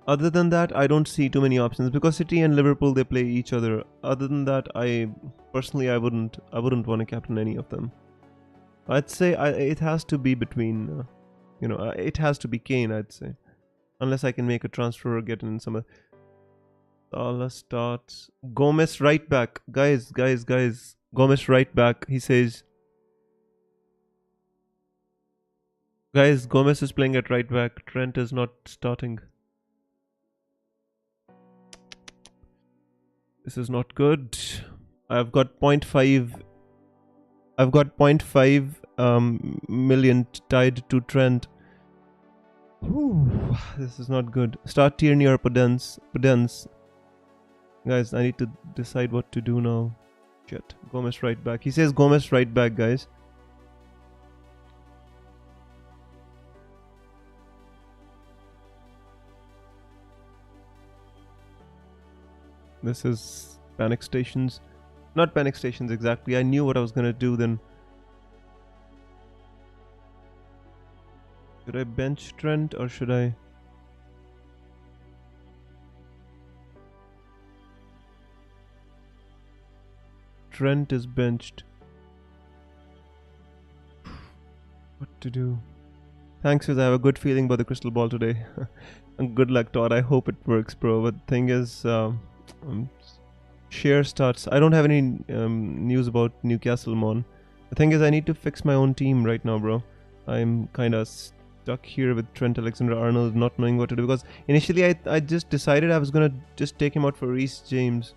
Other than that, I don't see too many options, because City and Liverpool, they play each other. Other than that, I wouldn't want to captain any of them. I'd say it has to be between it has to be Kane, I'd say. Unless I can make a transfer or get in some. Salah starts. Gomez right back. Guys. Gomez right back. He says. Guys, Gomez is playing at right back. Trent is not starting. This is not good. I've got 0.5 million tied to Trent. Whew, this is not good. Start Tierney or Podence. Podence. Guys, I need to decide what to do now. Shit. Gomez right back. He says Gomez right back, guys. This is panic stations. Not panic stations exactly. I knew what I was gonna do then. Should I bench Trent or should I... Trent is benched. What to do? Thanks, because I have a good feeling about the crystal ball today. And good luck, Todd. I hope it works, bro. But the thing is, share starts. I don't have any news about Newcastle, Mon. The thing is, I need to fix my own team right now, bro. I'm kind of stuck here with Trent Alexander-Arnold, not knowing what to do. Because initially, I just decided I was going to just take him out for Reece James.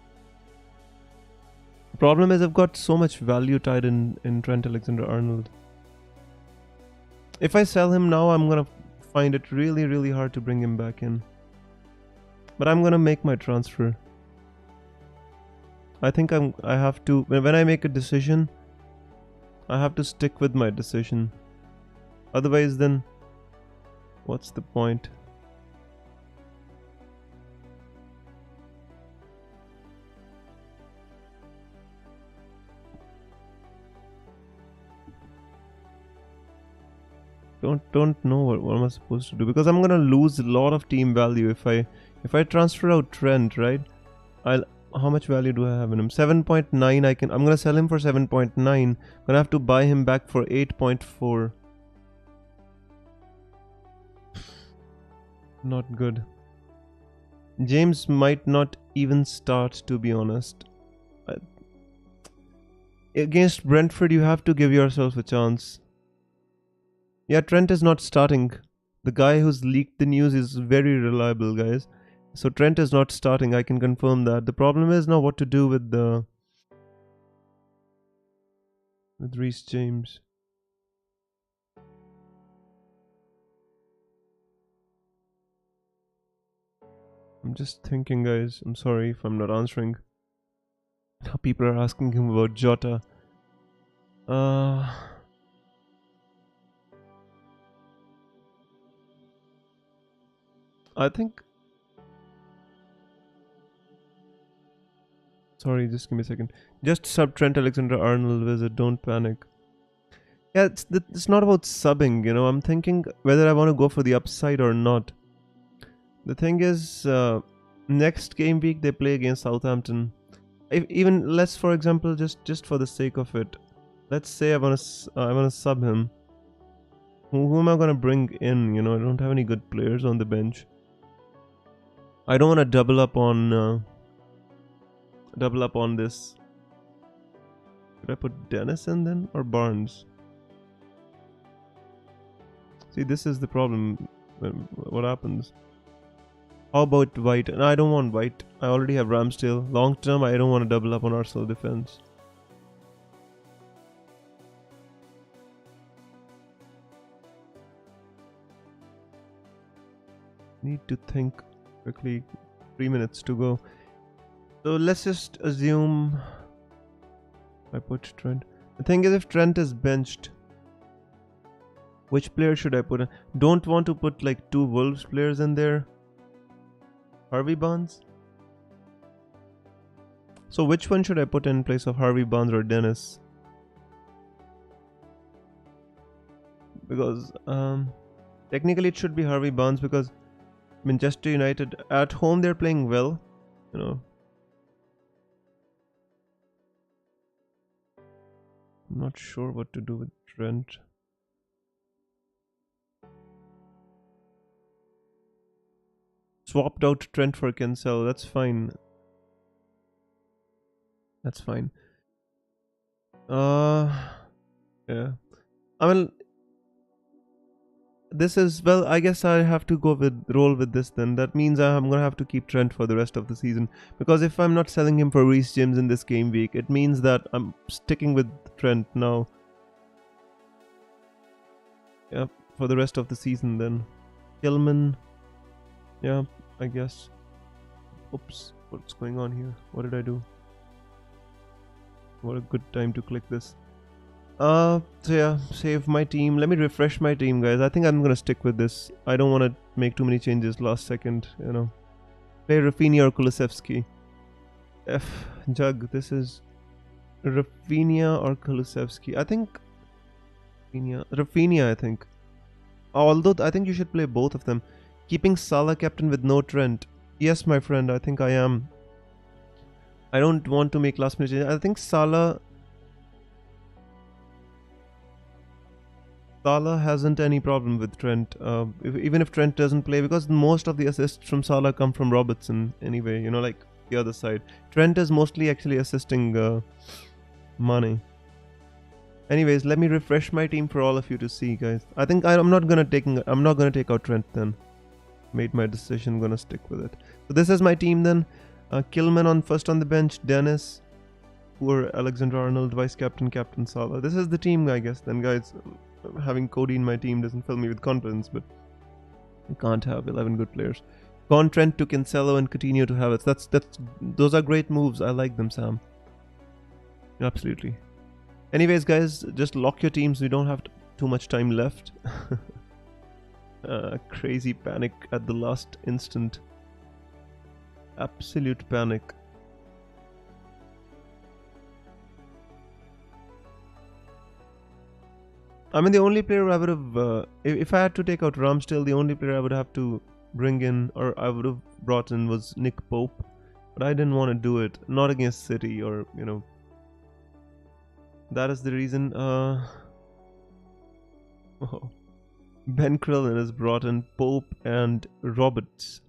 The problem is I've got so much value tied in Trent Alexander-Arnold. If I sell him now, I'm going to find it really, really hard to bring him back in. But I'm going to make my transfer. I think I have to, when I make a decision, I have to stick with my decision. Otherwise then, what's the point? Don't know what am I supposed to do, because I'm gonna lose a lot of team value if I transfer out Trent, right? How much value do I have in him? 7.9. I'm gonna sell him for 7.9. Gonna have to buy him back for 8.4. Not good. James might not even start, to be honest. Against Brentford, you have to give yourself a chance. Yeah, Trent is not starting. The guy who's leaked the news is very reliable, guys. So Trent is not starting, I can confirm that. The problem is now what to do with Reece James. I'm just thinking, guys. I'm sorry if I'm not answering. Now people are asking him about Jota. I think... Sorry, just give me a second. Just sub Trent Alexander-Arnold visit, don't panic. Yeah, it's not about subbing, you know. I'm thinking whether I want to go for the upside or not. The thing is, next game week they play against Southampton. Let's, for example, just for the sake of it, let's say I want to sub him. Who am I gonna bring in? You know, I don't have any good players on the bench. I don't want to double up on this. Should I put Dennis in then or Barnes? See, this is the problem. What happens? How about White? No, I don't want White. I already have Ramsdale. Long term, I don't want to double up on Arsenal defense. Need to think quickly. 3 minutes to go. So let's just assume I put Trent. The thing is, if Trent is benched, which player should I put in? Don't want to put like 2 Wolves players in there. Harvey Barnes? So which one should I put in place of Harvey Barnes or Dennis? Because technically it should be Harvey Barnes, because Manchester United at home they're playing well, you know. I'm not sure what to do with Trent. Swapped out Trent for Cancel. That's fine. That's fine. Yeah. I mean, this is, well, I guess I have to roll with this then. That means I'm gonna have to keep Trent for the rest of the season, because if I'm not selling him for Reece James in this game week, it means that I'm sticking with Trent now. Yeah, for the rest of the season then. Kilman. Yeah, I guess. Oops, what's going on here? What did I do? What a good time to click this. So yeah, save my team. Let me refresh my team, guys. I think I'm gonna stick with this. I don't want to make too many changes last second, you know. Play Rafinha or Kulusevski. Jug, this is Rafinha or Kulusevski. I think Rafinha, I think. Although I think you should play both of them. Keeping Salah captain with no Trent. Yes, my friend, I think I am. I don't want to make last minute changes. I think Salah hasn't any problem with Trent. Even if Trent doesn't play, because most of the assists from Salah come from Robertson anyway, you know, like the other side. Trent is mostly actually assisting Mane. Anyways, let me refresh my team for all of you to see, guys. I think I'm not gonna take out Trent then. Made my decision, gonna stick with it. So this is my team then. Kilman on first on the bench, Dennis, poor Alexander-Arnold, vice captain, captain Salah. This is the team, I guess. Then, guys, having Cody in my team doesn't fill me with confidence, but I can't have 11 good players. Gone Trent to Cancelo and Coutinho to Havertz. Those are great moves. I like them, Sam. Absolutely. Anyways, guys, just lock your teams. We don't have too much time left. Crazy panic at the last instant. Absolute panic. I mean, the only player I would have, if I had to take out Ramsdale, the only player I would have to bring in, or I would have brought in, was Nick Pope. But I didn't want to do it. Not against City, or, you know. That is the reason. Oh. Ben Crellin has brought in Pope and Roberts.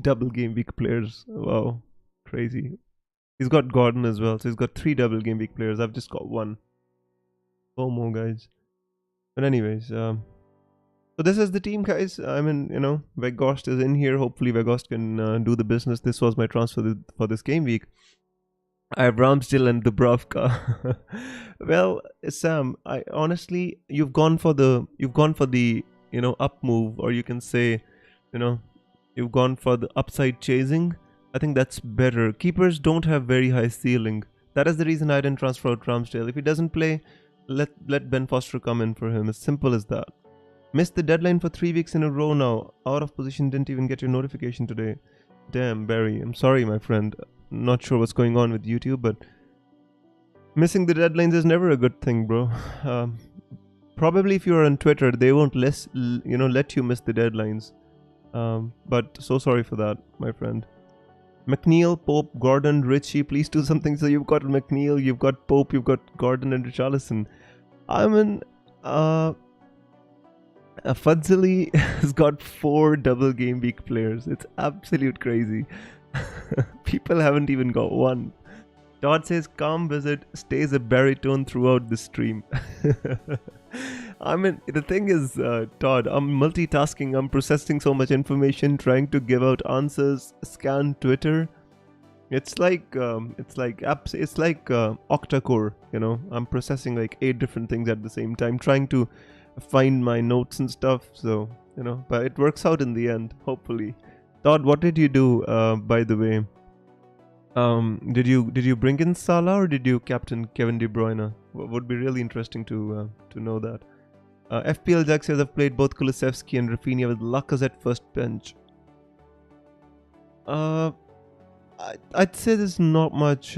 Double game week players. Wow. Crazy. He's got Gordon as well. So he's got 3 double game week players. I've just got 1. 4 more, guys. But anyways, so this is the team, guys. I mean, you know, Weghorst is in here. Hopefully Weghorst can do the business. This was my transfer for this game week. I have Ramsdale and Dubravka. Well, Sam, I honestly, you've gone for the you know, up move, or you can say, you know, you've gone for the upside chasing. I think that's better. Keepers don't have very high ceiling. That is the reason I didn't transfer out Ramsdale. If he doesn't play, let Ben Foster come in for him. As simple as that. Missed the deadline for 3 weeks in a row now. Out of position, didn't even get your notification today. Damn, Barry. I'm sorry, my friend. Not sure what's going on with YouTube, but missing the deadlines is never a good thing, bro. Probably if you're on Twitter, they won't let you miss the deadlines. But so sorry for that, my friend. McNeil, Pope, Gordon, Richie, please do something. So you've got McNeil, you've got Pope, you've got Gordon and Richarlison. I mean, Fudzili has got 4 double game week players. It's absolute crazy. People haven't even got 1. Todd says, calm visit, stays a baritone throughout the stream. I mean, the thing is, Todd, I'm multitasking. I'm processing so much information, trying to give out answers, scan Twitter. It's like octa-core, you know. I'm processing like 8 different things at the same time, trying to find my notes and stuff. So, you know, but it works out in the end, hopefully. Todd, what did you do, by the way? Did you bring in Salah, or did you captain Kevin De Bruyne? Would be really interesting to know that. FPL Jack says, I've played both Kulusevski and Rafinha with Lacazette first bench. I'd say there's not much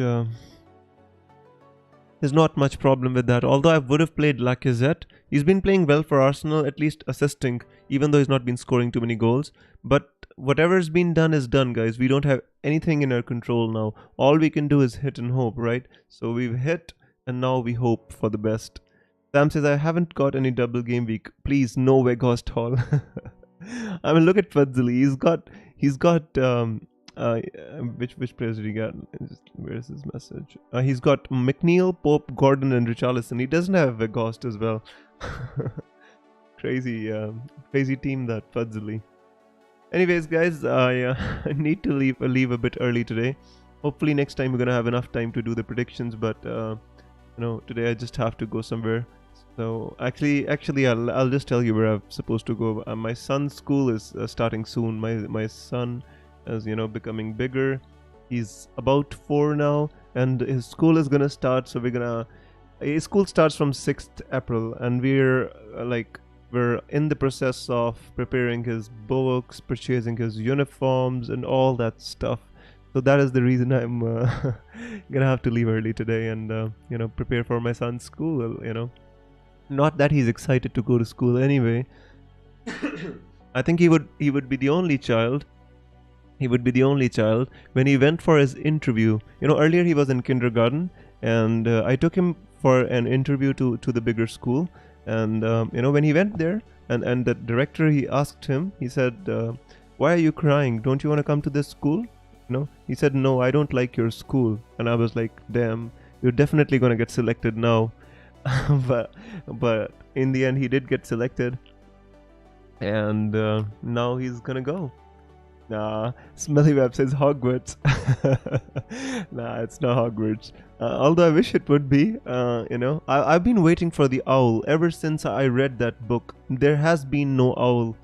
problem with that. Although I would have played Lacazette. He's been playing well for Arsenal, at least assisting, even though he's not been scoring too many goals. But whatever's been done is done, guys. We don't have anything in our control now. All we can do is hit and hope, right? So we've hit, and now we hope for the best. Sam says, I haven't got any double game week. Please, no Weghorst Hall. I mean, look at Fudzili. He's got which players did he get? Where's his message? He's got McNeil, Pope, Gordon, and Richarlison. He doesn't have Weghorst as well. Crazy team, that Fudzili. Anyways, guys, I need to leave a bit early today. Hopefully next time we're gonna have enough time to do the predictions, but you know, today I just have to go somewhere. So actually, I'll just tell you where I'm supposed to go. My son's school is starting soon. My son is becoming bigger. He's about 4 now, and his school is gonna start. So his school starts from 6th April, and we're in the process of preparing his books, purchasing his uniforms, and all that stuff. So that is the reason I'm gonna have to leave early today and prepare for my son's school. Not that he's excited to go to school anyway. I think he would be the only child. He would be the only child when he went for his interview. Earlier he was in kindergarten, and I took him for an interview to the bigger school. And when he went there, and the director, he asked him. He said, "Why are you crying? Don't you want to come to this school?" He said, "No, I don't like your school." And I was like, "Damn, you're definitely gonna get selected now." but in the end he did get selected, and now he's gonna go. Nah, Smelly Web says Hogwarts. Nah, it's not Hogwarts. Although I wish it would be. I've been waiting for the owl ever since I read that book. There has been no owl.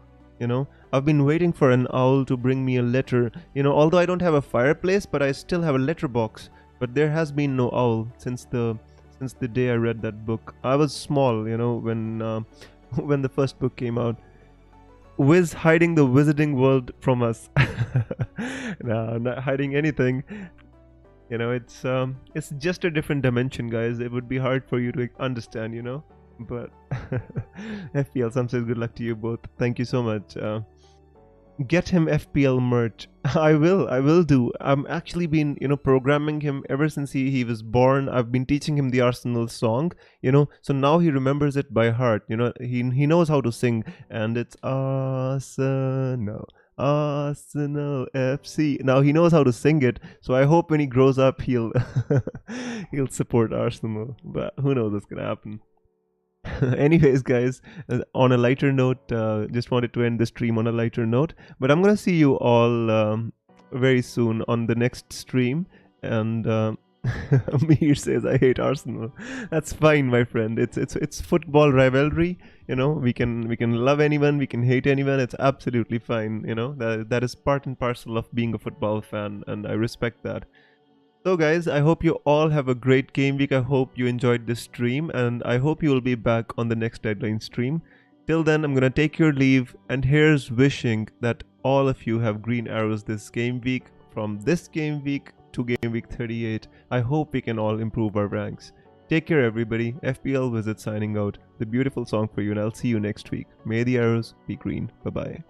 I've been waiting for an owl to bring me a letter. Although I don't have a fireplace, but I still have a letterbox. But there has been no owl since the day I read that book. I was small, when when the first book came out. Wiz hiding the wizarding world from us. No, not hiding anything. It's just a different dimension, guys. It would be hard for you to understand, But FPL, some says good luck to you both. Thank you so much. Get him FPL merch. I will do. I'm actually been programming him ever since he was born. I've been teaching him the Arsenal song, so now he remembers it by heart. He knows how to sing, and it's Arsenal FC. Now he knows how to sing it, so I hope when he grows up he'll he'll support Arsenal, but who knows what's gonna happen. Anyways, guys, on a lighter note, just wanted to end the stream on a lighter note. But I'm gonna see you all very soon on the next stream. And Mir says I hate Arsenal. That's fine, my friend. It's football rivalry. We can love anyone, we can hate anyone. It's absolutely fine. That is part and parcel of being a football fan, and I respect that. So guys, I hope you all have a great game week. I hope you enjoyed this stream, and I hope you will be back on the next deadline stream. Till then, I'm gonna take your leave, and here's wishing that all of you have green arrows this game week, from this game week to game week 38. I hope we can all improve our ranks. Take care, everybody. FPL Wizard signing out. The beautiful song for you, and I'll see you next week. May the arrows be green. Bye-bye.